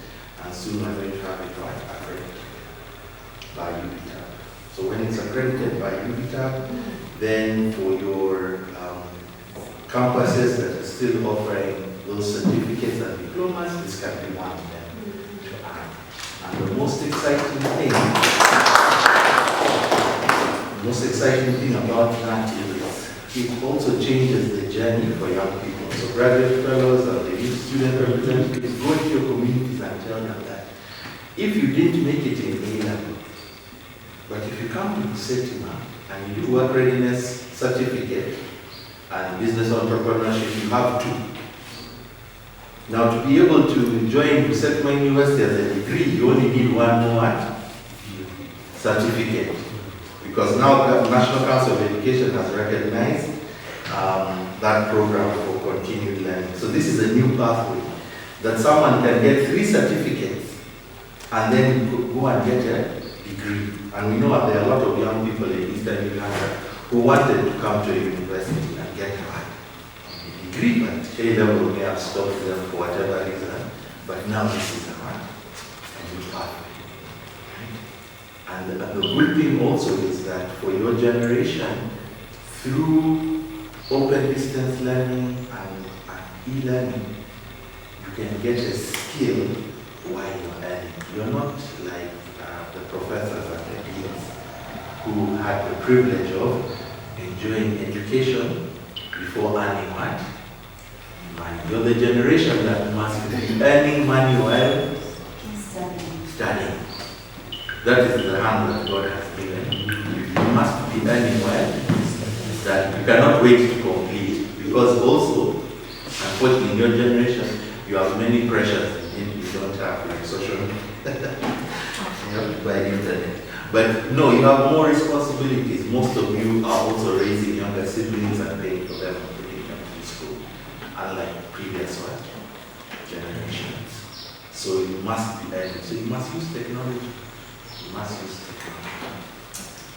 and soon we're going to have it accredited by UBITAB. So when it's accredited by UBITAB, then for your campuses that are still offering those certificates and diplomas, this can be one of them to add. And the most exciting thing about that is it also changes the journey for young people. So graduate fellows and the youth student representatives go to your communities and tell them that if you didn't make it in A-level, but if you come to Busitema and you do work readiness certificate and business entrepreneurship, you have two. Now to be able to join Busitema University as a degree, you only need one more certificate. Because now the National Council of Education has recognized that program for continued learning. So this is a new pathway that someone can get 3 certificates and then go and get a degree. And we know that there are a lot of young people in Eastern Uganda who wanted to come to a university and get a degree, but A-level may have stopped them for whatever reason. But now this is a new pathway. And the good thing also is that for your generation, through open distance learning and e-learning, you can get a skill while you're learning. You're not like the professors and the deans who had the privilege of enjoying education before earning what? Money. You're the generation that must be earning money while studying. That is the hand that God has given. You must be earning well. That you cannot wait to complete. Because also, unfortunately, in your generation, you have many pressures. You don't have like social media. You have to buy the internet. But no, you have more responsibilities. Most of you are also raising younger siblings and paying for them and putting them to school, unlike previous generations. So you must be earning. So you must use technology. Must use technology.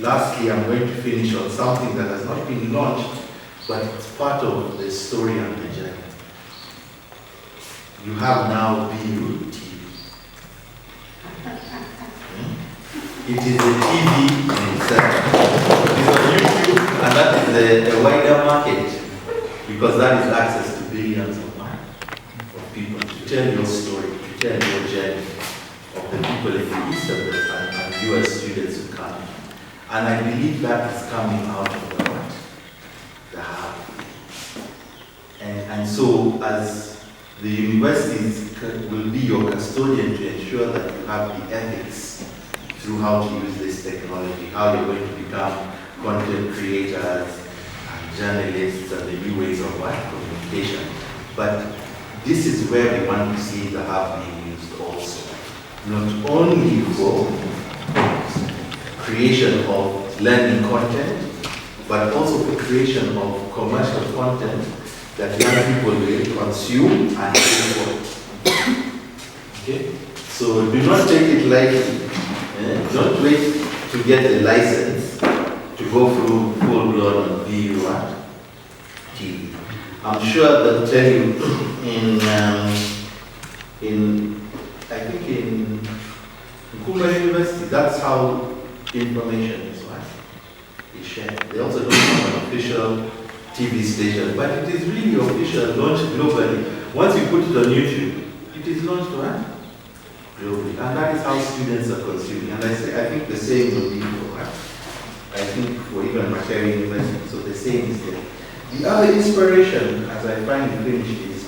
Lastly, I'm going to finish on something that has not been launched, but it's part of the story and the journey. you have now video TV. It is a TV in itself. It is on YouTube, and that is a wider market, because that is access to billions of people to tell your story, to tell your journey of the people in the east of the country and you as students who come. And I believe that is coming out of the heart. And so as the universities will be your custodian to ensure that you have the ethics through how to use this technology, how you're going to become content creators and journalists and the new ways of communication. But this is where we want to see the hub being used also. Not only for creation of learning content, but also for creation of commercial content that young people will consume and pay for. Okay? So do not take it lightly. Don't wait to get a license to go through full-blown video TV. I'm sure they'll tell you I think in Uganda University, that's how information is shared. They also don't have an official TV station, but it is really official, launched globally. Once you put it on YouTube, it is launched globally. And that is how students are consuming. And I think the same will be for I think for even Mastercard University, so the same is there. The other inspiration, as I finally finished, is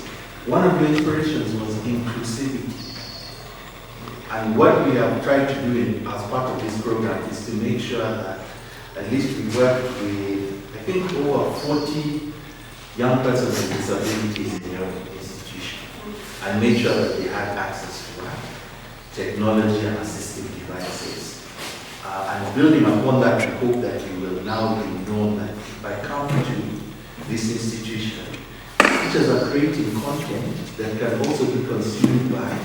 one of the inspirations was inclusivity. And what we have tried to do as part of this program is to make sure that at least we work with, I think, over 40 young persons with disabilities in your institution and make sure that they had access to technology and assistive devices. And building upon that, we hope that you will now be known that if I come to this institution, teachers are creating content that can also be consumed by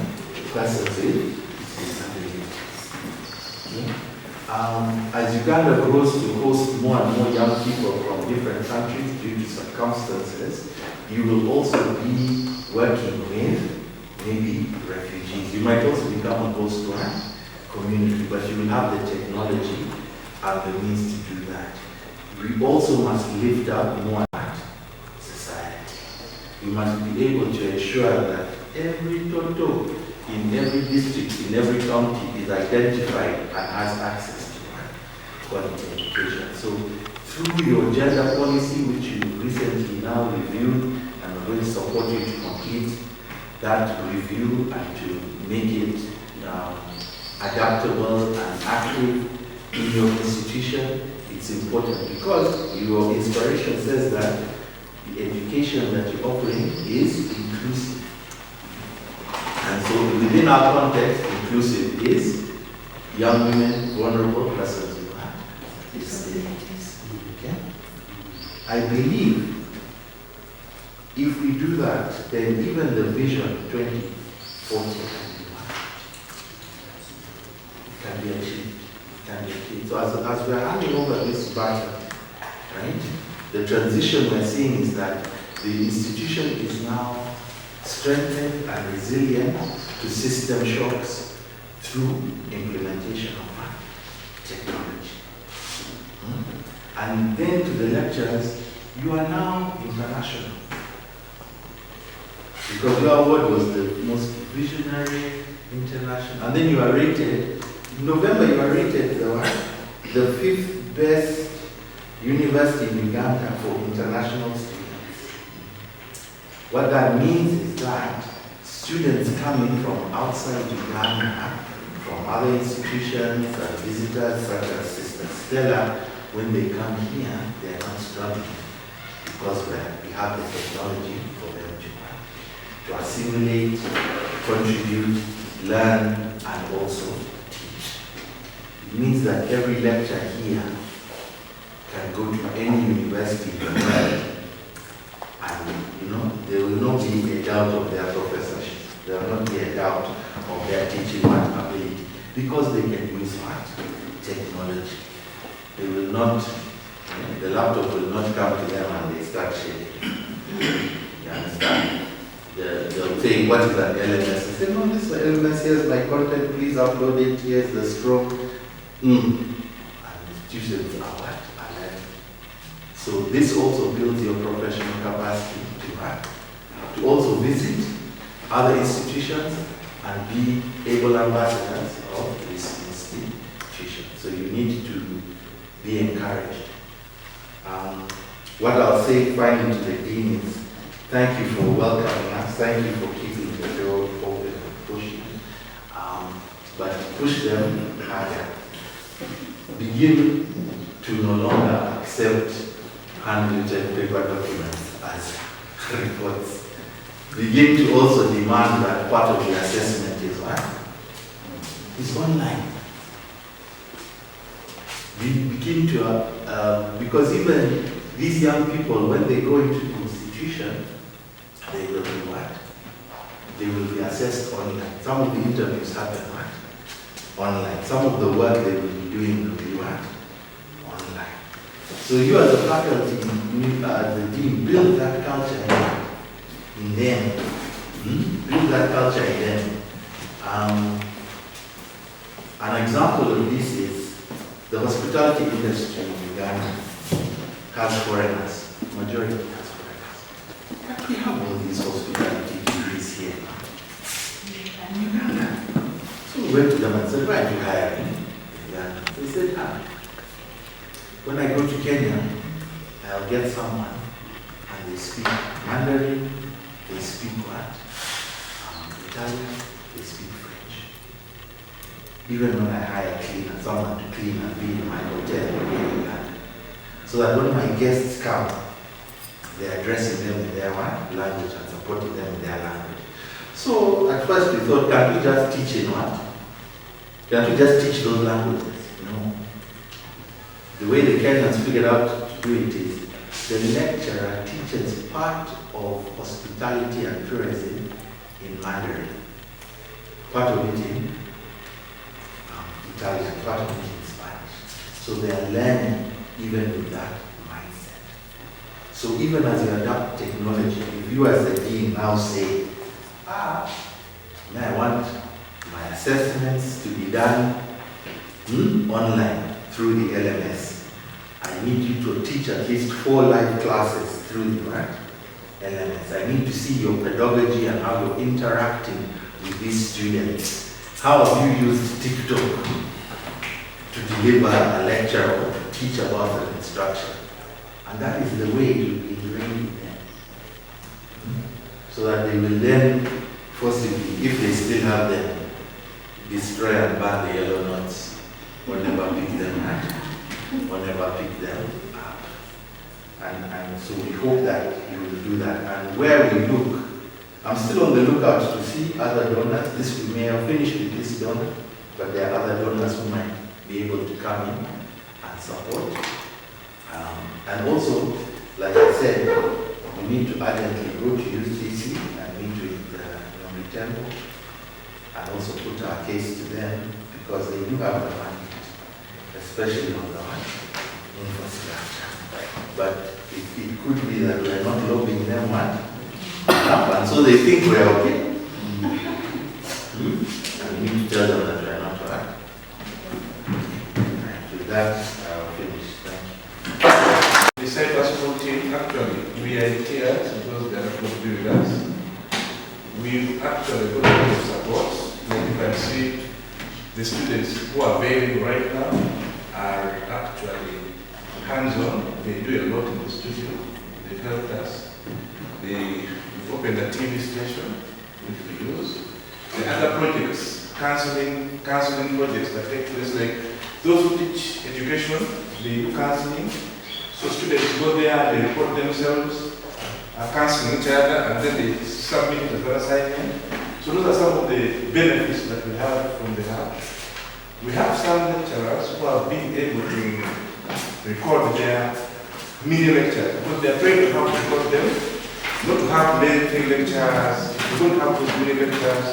persons with disabilities. As Uganda grows to host more and more young people from different countries due to circumstances, you will also be working with maybe refugees. You might also become a host to a community, but you will have the technology and the means to do that. We also must lift up more society. We must be able to ensure that every toto in every district, in every county is identified and has access to quality education. So through your gender policy, which you recently now reviewed, and we're going to support you to complete that review and to make it adaptable and active in your institution, it's important because your inspiration says that the education that you're offering is inclusive. And so within our context, inclusive is young women, vulnerable persons who have disabilities. Okay? I believe if we do that, then even the vision 2040 can be achieved. So as we're handing over this baton, right, the transition we're seeing is that the institution is now strengthened and resilient to system shocks through implementation of technology. And then to the lecturers, you are now international. Because your award was the most visionary international. And then you are rated, in November you are rated the 5th best university in Uganda for international students. What that means is that students coming from outside Uganda, from other institutions and visitors such as Sister Stella, when they come here, they are not struggling because we have the technology for them to assimilate, contribute, learn, and also teach. It means that every lecture here can go to any university in the world, and there will not be a doubt of their professorship. There will not be a doubt of their teaching ability because they can use technology. They will not, the laptop will not come to them and they start shaking. You understand? they'll say, what is that LMS? I say, no, this LMS, here's my content, please upload it, here's the stroke. And students are what? Are learning. So this also builds your professional capacity to also visit other institutions and be able ambassadors of this institution. So you need to be encouraged. What I'll say finally to the dean is, thank you for welcoming us. Thank you for keeping the door open and pushing. But push them harder. Begin to no longer accept handwritten paper documents as reports. Begin to also demand that part of the assessment is what? It's online. We begin to, because even these young people, when they go into the institution, they will be what? They will be assessed online. Some of the interviews happen what? Online. Some of the work they will be doing will be what? Online. So you as a faculty, the dean, build that culture in them. Build that culture in them. An example of this is the hospitality industry in Uganda has foreigners. Majority has foreigners. But we have all these hospitality degrees here in Uganda. So we went to them and said, why do you hire me? Yeah. They said, when I go to Kenya, I'll get someone and they speak Mandarin, they speak what? Italian, they speak French. Even when I hire a cleaner, someone to clean and be in my hotel in Uganda. So that when my guests come, they're addressing them in their language and supporting them in their language. So at first we thought, can't we just teach in what? Can't we just teach those languages? No. The way the Kenyans figured out to do it is the lecturer teaches part of hospitality and tourism in Mandarin, part of it in Italian, part of it in Spanish. So they are learning even with that mindset. So even as you adopt technology, if you as the dean now say, I want my assessments to be done online through the LMS. I need you to teach at least 4 live classes through the LMS. I need to see your pedagogy and how you're interacting with these students. How have you used TikTok to deliver a lecture or to teach about an instruction? And that is the way to ingrain them. So that they will then, possibly, if they still have them, destroy and burn the yellow notes, or never pick them up, or never pick them up. And so we hope that you will do that. And where we look, I'm still on the lookout to see other donors. We may have finished with this donor, but there are other donors who might be able to come in and support. And also, like I said, we need to urgently go to UCC and meet with the Temple and also put our case to them because they do have the money, especially on the infrastructure. But it could be that we're not lobbying them enough, and so they think we're okay. And we need to tell them that we're not right. With that, I'll finish. Thank you. The cyber school team, actually, we are here because they are supposed to be with us. We actually got a lot of support. Like you can see, the students who are available right now are actually hands-on. They do a lot in the studio. They've helped us. We've opened a TV station, which we use. The other projects, counseling projects that take place, like those who teach education, they do counseling. So students go there, they report themselves, counseling each other, and then they submit the assignment. So those are some of the benefits that we have from the hub. We have some lecturers who have been able to record their mini lectures because they are trained to how to record them, not to have lengthy lectures. We don't have those mini lectures.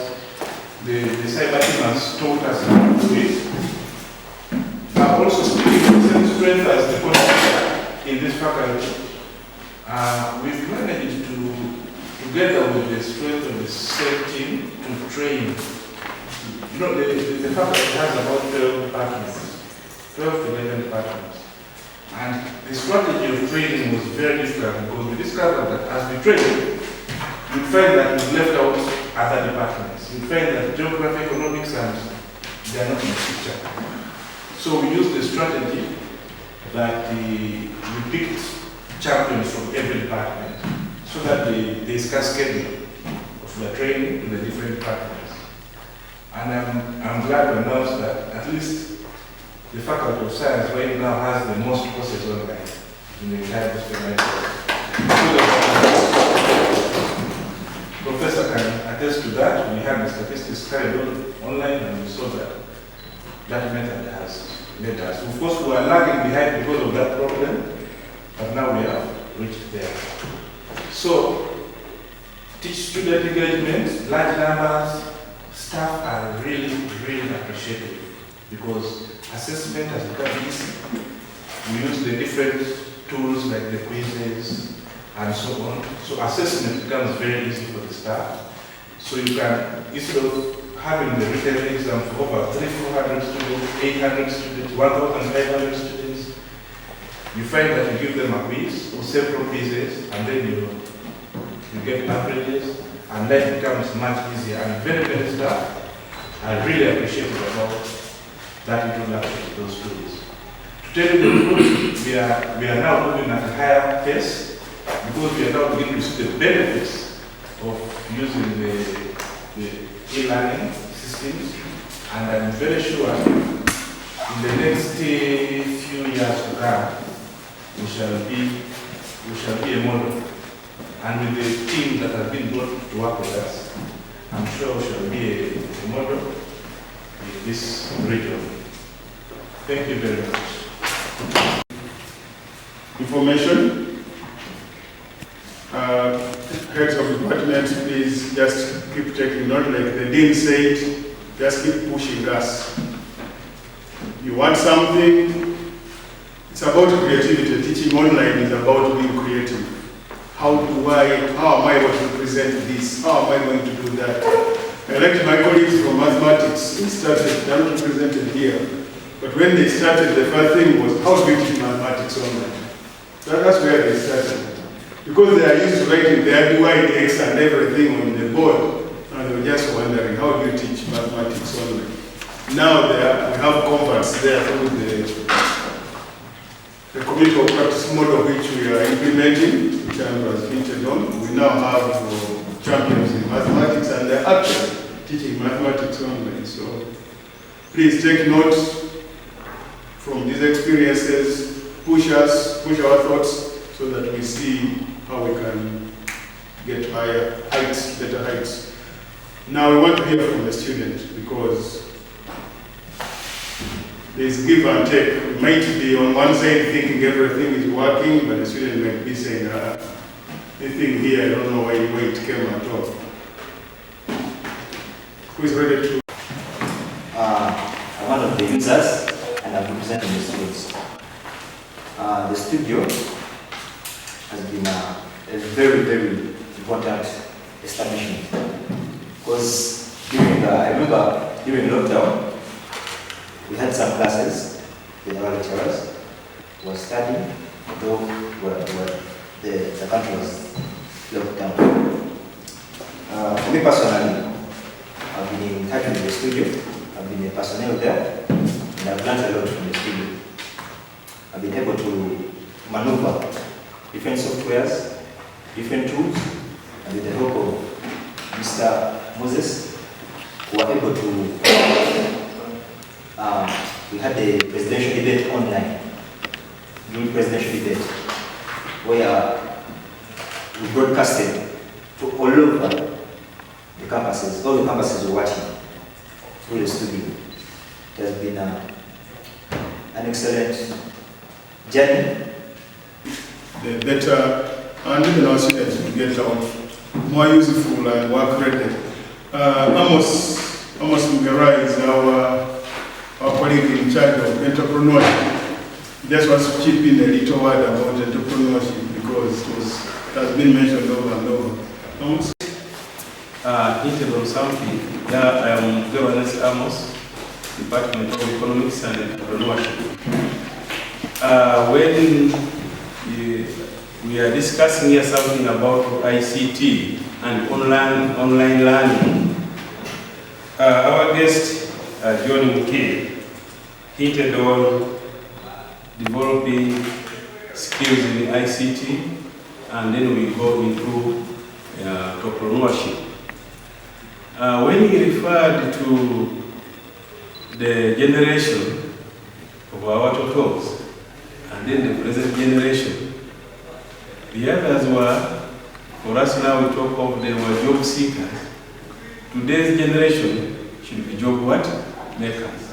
The cyber team has taught us how to do it. But also speaking of the same strength as the coordinator in this faculty, we've managed to together with the strength of the same team, to train. You know, the faculty has about 12 departments, 12 to 11 departments. And the strategy of training was very different because we discovered that as we train, you find that we left out other departments. You find that geography, economics, and they are not in the picture. So we used the strategy that we picked champions from every department so that there's cascading of the training to the different departments. And I'm glad to announce that at least the Faculty of Science right now has the most courses online in the entire Busitema University. Professor can attest to that. We had the statistics carried on online and we saw that that method has led us. Of course, we are lagging behind because of that problem, but now we have reached there. So, teach student engagement, large numbers, staff are really, really appreciative because assessment has become easy. We use the different tools like the quizzes and so on. So assessment becomes very easy for the staff. So you can, instead of having the written exam for over 300-400 students, 800 students, 1,500 students, you find that you give them a quiz or several quizzes and then you get averages and life becomes much easier and very, very staff are really appreciative about that introduction to those tools. To tell you the truth, we are now moving at a higher pace because we are now beginning to see the benefits of using the e-learning systems, and I'm very sure in the next few years to come, we shall be a model. And with the team that has been brought to work with us, I'm sure we shall be a model in this region. Thank you very much. Information. Heads of departments, please just keep taking note. Like the dean said, just keep pushing us. You want something, it's about creativity. Teaching online is about being creative. How am I going to present this? How am I going to do that? I liked my colleagues from mathematics. They started, they're not represented here. But when they started, the first thing was, how do we teach mathematics online? That's where they started. Because they are used to writing their divide, x, and everything on the board, and they were just wondering, how do you teach mathematics online? Now we have converts there through the community of practice model which we are implementing, which Andrew has hinted on. We now have champions in mathematics, and they're actually teaching mathematics online. So please take note from these experiences, push us, push our thoughts, so that we see how we can get higher heights, better heights. Now we want to hear from the student because there's give and take. We might be on one side thinking everything is working, but the student might be saying, anything here, I don't know why it came at all. Who is ready to? I'm one of the users and I'm representing the students. The studio has been a very, very important establishment because I remember during lockdown, we had some classes with our lecturers who were studying, though the country was locked down. For me personally, I've been in touch with the studio, I've been a personnel there, and I've learned a lot from the studio. I've been able to maneuver different softwares, different tools, and with the help of Mr. Moses, we were able to, we had the presidential debate online, during presidential debate, where we broadcasted to all over the campuses. All the campuses were watching through the studio. It has been an excellent journey. The better, and even our students will get out more useful and work ready. Amos Mugera is our colleague in charge of entrepreneurship. He just wants to chip in a little word about entrepreneurship because it has been mentioned over and over. Hinted on something. Yeah, I am Governance Amos, Department of Economics and Entrepreneurship. When we are discussing here something about ICT and online learning, our guest, John Muke, hinted on developing skills in ICT, and then we go into entrepreneurship. When he referred to the generation of our totos, and then the present generation, the others were, for us now we talk of they were job seekers. Today's generation should be job what? Makers.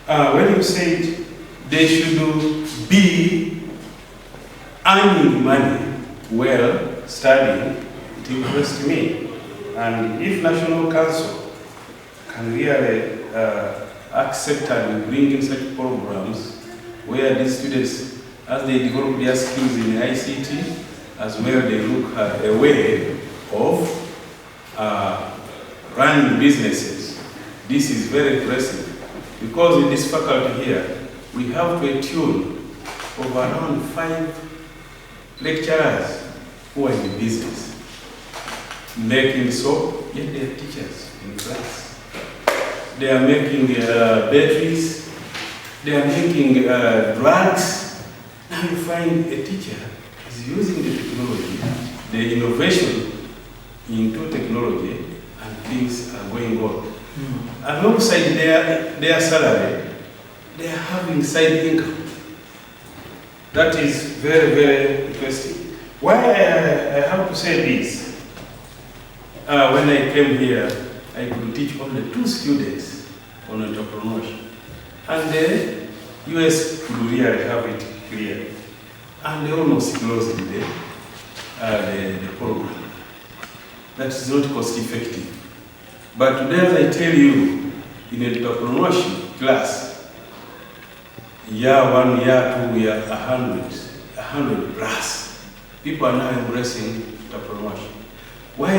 When you said they should be earning money while studying, it impressed me. And if National Council can really accept and bring in such programs where these students, as they develop their skills in ICT, as well they look at a way of running businesses, this is very impressive. Because in this faculty here, we have to attune of around 5 lecturers who are in business, making soap, yet they are teachers in class. They are making batteries, they are making drugs. Now you find a teacher is using the technology, the innovation into technology, and things are going on. Alongside their salary, they are having side income. That is very, very interesting. Why I have to say this? When I came here, I could teach only 2 students on entrepreneurship. And the US could really have it clear. And they almost closed the program. That is not cost effective. But today, as I tell you, in entrepreneurship class, year 1, year 2, year 100 plus, people are now embracing entrepreneurship. Why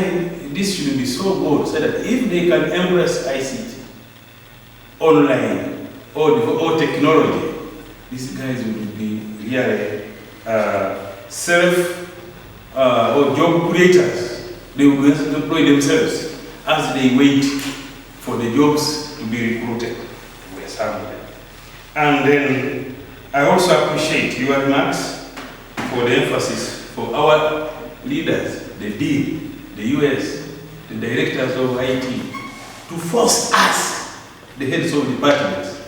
this should be so good, so that if they can embrace ICT, online, or technology, these guys will be really or job creators. They will employ themselves as they wait for the jobs to be recruited. We are some of them. And then I also appreciate your remarks for the emphasis for our leaders, the Dean, the US, the directors of IT, to force us, the heads of departments,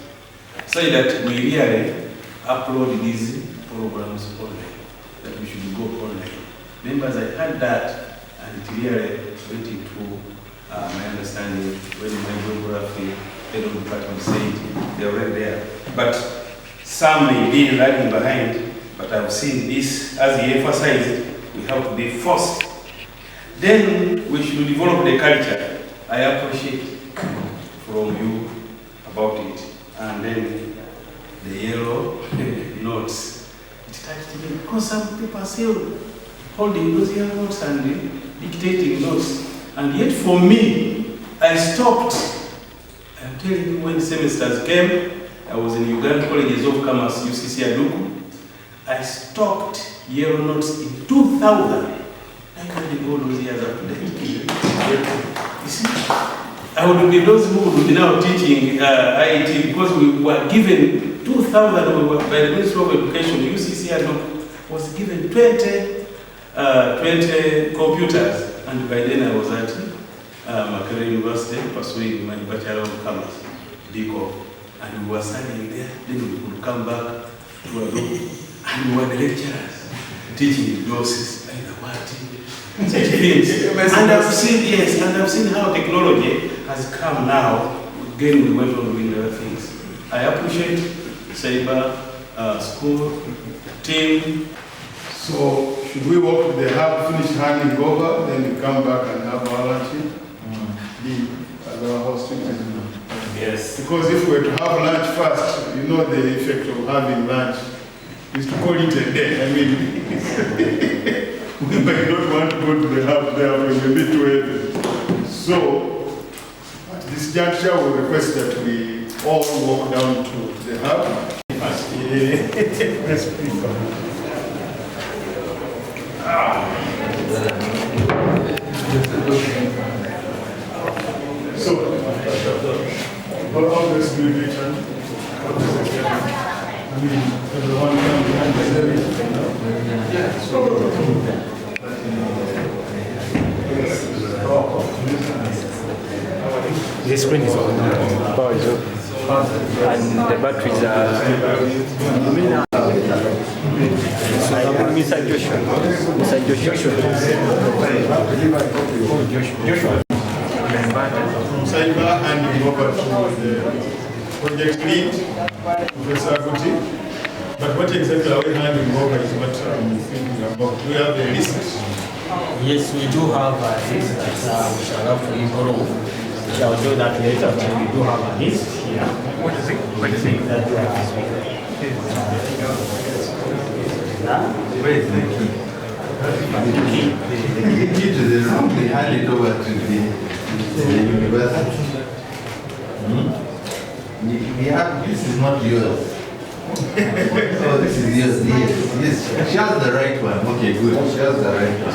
so that we really upload these programs online, that we should go online. Members, I heard that, and it really went into my understanding when my geography head of department said they're already there. But some may be lagging behind, but I've seen this, as he emphasized, we have to be forced. Then we should develop the culture. I appreciate from you about it. And then the yellow notes. It touched me because some people are still holding those yellow notes and dictating notes. And yet for me, I stopped. I'm telling you, when semesters came, I was in Uganda Colleges of Commerce, UCC Aduku. I stopped yellow notes in 2000. I can't go those years up to date. You see, I would be those who would be now teaching IT, because we were given 2000 by the Ministry of Education. UCC Aduku was given 20 computers. And by then I was at Makerere University pursuing my Bachelor of Commerce, DCO. And we were studying there, then we could come back to Adobe. And we were the lecturers, teaching the doses, such things. And I've seen how technology has come now. Again, we went on doing other things. I appreciate cyber school team. So should we work with the hub, finish handing over, then we come back and have our lunch here? As our host. Yes. Because if we were to have lunch first, you know the effect of having lunch is to call it a day. I mean, we might not want to go to the hub there when we meet with. So, at this juncture, we request that we all walk down to the hub. Let's So, all this will be done. I mean, everyone can behind the service. The screen is on, power is off, and the batteries are. Mr. Joshua. Mr. Joshua. Joshua. Cyber handing over to the project lead, Professor Aguti. But what exactly are we handing over is what I'm thinking about. Do we have a list? Yes, we do have a list that we shall have to improve. We shall do that later, but we do have a list here. What is it? What is it? That Where is the key? The key to the room, we hand it over to the university. We have, this is not yours. Oh, this is yours, yes. She has the right one. Okay, good. She has the right one.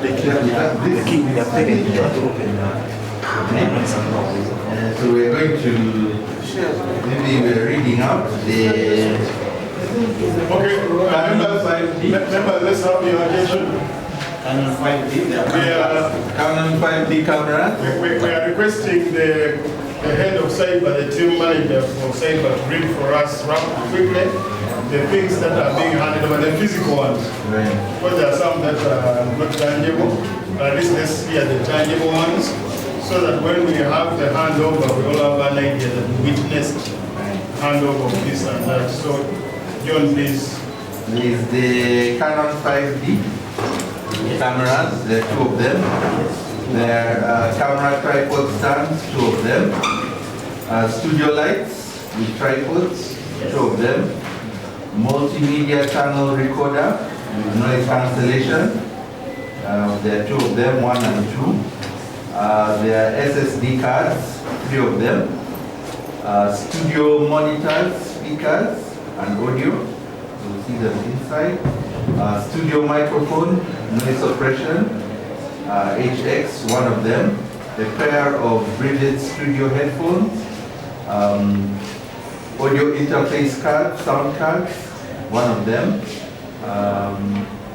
The key we have taken to open so we're going to, maybe we're reading out the... Okay, remember, let's have your attention. Canon 5D, Canon 5D camera. We are requesting the head of cyber, the team manager for cyber, to read for us quickly the things that are being handed over, the physical ones. Right. Because there are some that are not tangible. At least let's hear the tangible ones, so that when we have the handover, we all have an idea that we witnessed handover of this and that. So, John, please. There is the Canon 5D cameras, there are 2 of them. There are camera tripod stands, 2 of them. Studio lights with tripods, 2 of them. Multimedia channel recorder with noise cancellation. There are 2 of them, 1 and 2. There are SSD cards, 3 of them. Studio monitors, speakers, and audio. You'll see them inside. Studio microphone, noise suppression, HX, 1 of them. A pair of Bridget studio headphones. Audio interface card, sound cards, 1 of them.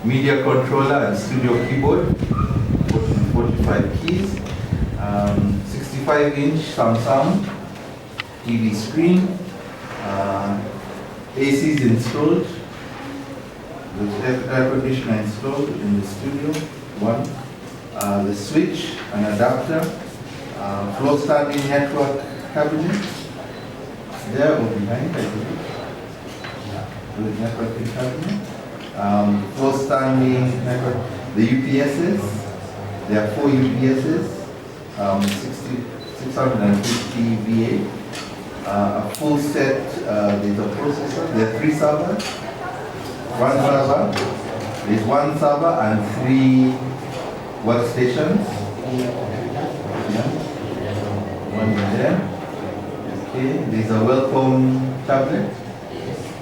Media controller and studio keyboard, 45 keys. 65-inch Samsung TV screen. AC is installed. The air conditioner installed in the studio, 1. The switch, an adapter. Floor standing network cabinet. There or behind, I believe. The networking cabinet. Floor standing network. The UPSs. There are 4 UPSs. 650 VA. A full set data processor. There are 3 servers. 1 server. There's 1 server and 3 workstations. Yeah. 1 there. Okay. There's a welcome tablet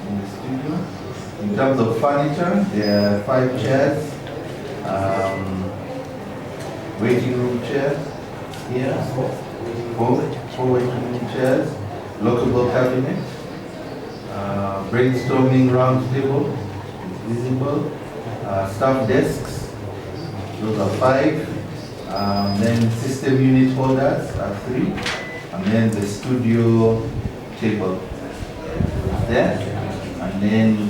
in the studio. In terms of furniture, there are 5 chairs. Waiting room chairs here. 4 waiting room chairs. Lockable cabinet. Brainstorming round table. Visible. Staff desks. Those are 5. Then system unit holders are 3. And then the studio table there. And then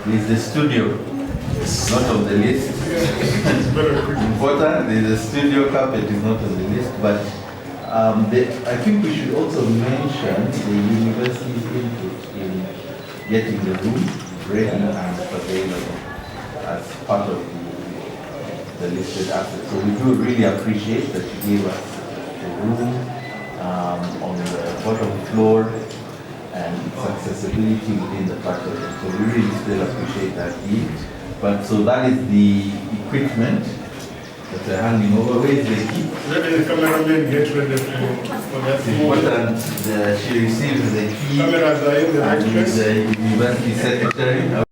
there's the studio. Not on the list. Important. There's a studio carpet is not on the list, but I think we should also mention the university's input in getting the room ready and available as part of the listed assets. So we do really appreciate that you gave us the room on the bottom floor and its accessibility within the factory. So we really still appreciate that need. But so that is the equipment that they're handing over. Where is the key? Let the cameraman get ready for that. Important, she receives the key. Cameras are in the right and place. the university secretary. So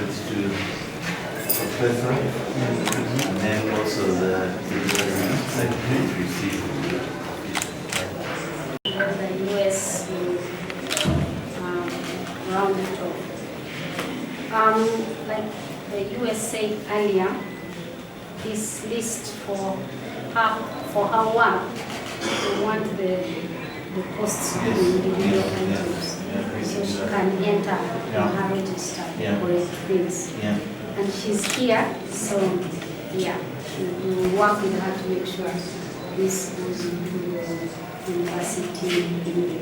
it's to professor, and then also the university secretary to receive. The US will round it off. Like the US said earlier, this list for her work, we want the costs to be individual items. So she can enter on her register for things. Yeah. And she's here, so yeah, we will work with her to make sure this goes into the university immediately.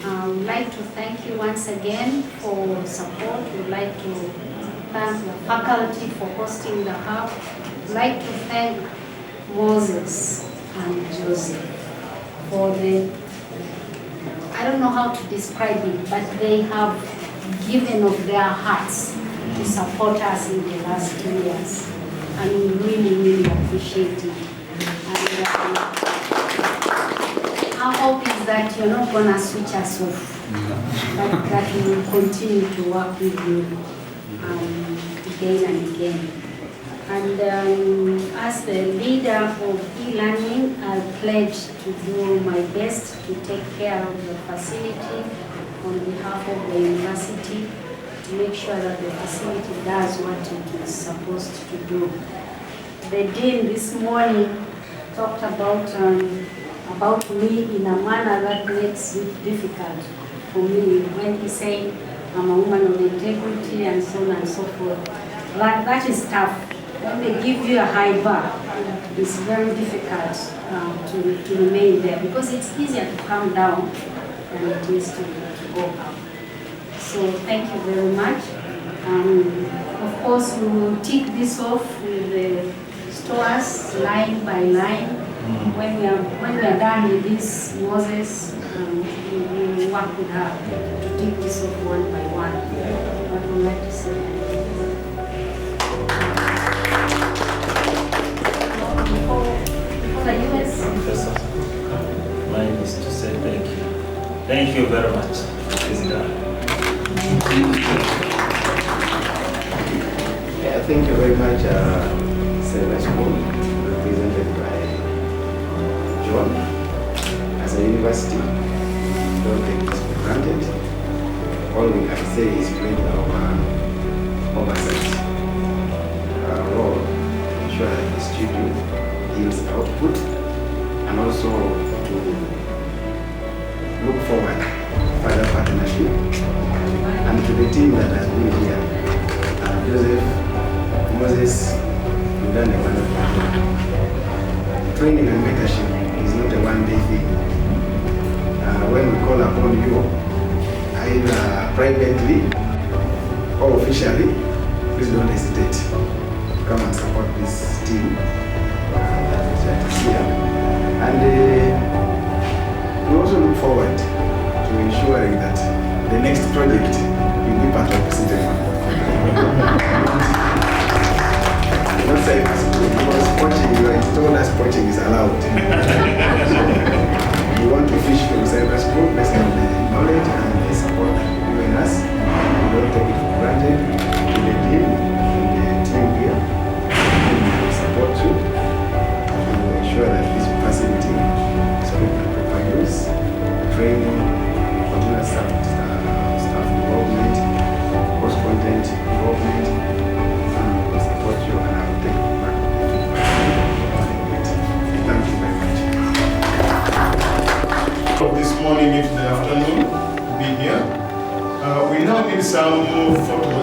I would like to thank you once again for support. We'd like to thank the faculty for hosting the hub. I'd like to thank Moses and Joseph for I don't know how to describe it, but they have given of their hearts to support us in the last 2 years. And we really, really appreciate it. And our hope is that you're not going to switch us off, but that we will continue to work with you again and again. And as the leader of e-learning, I pledge to do my best to take care of the facility on behalf of the university, to make sure that the facility does what it is supposed to do. The dean this morning talked about me in a manner that makes it difficult for me when he said I'm a woman of integrity and so on and so forth. That is tough. When they give you a high bar, it's very difficult to remain there because it's easier to come down than it is to go up. So thank you very much. Of course, we will tick this off with the stores line by line. When we are done with this, Moses, we will work with her to tick this off one by one. What would you like to say? For the US. Professor, mine is to say thank you. Thank you very much. Yeah, thank you very much, Sarah School, represented by John. As a university, don't take this for granted. All we can say is playing our oversight, our role, to ensure that the studio yields output, and also to look forward to further partnership. And to the team that has been here, Joseph, Moses, you've done a wonderful job. Training and mentorship is not a one-day thing. When we call upon you, either privately or officially, please don't hesitate to come and support this team that is here. And we also look forward to ensuring that the next project will be part of Busitema. Not saying because poaching, you are told us poaching is allowed. We want to fish from cyber school based on the knowledge and the support given us. We don't take it for granted. To the team, the team here, we support you to ensure that this facility is put to proper use, training, continuous staff involvement, course content involvement, and we support you, and I will take back the feedback. Thank you very much. From this morning into the afternoon to be here. We now need some photos.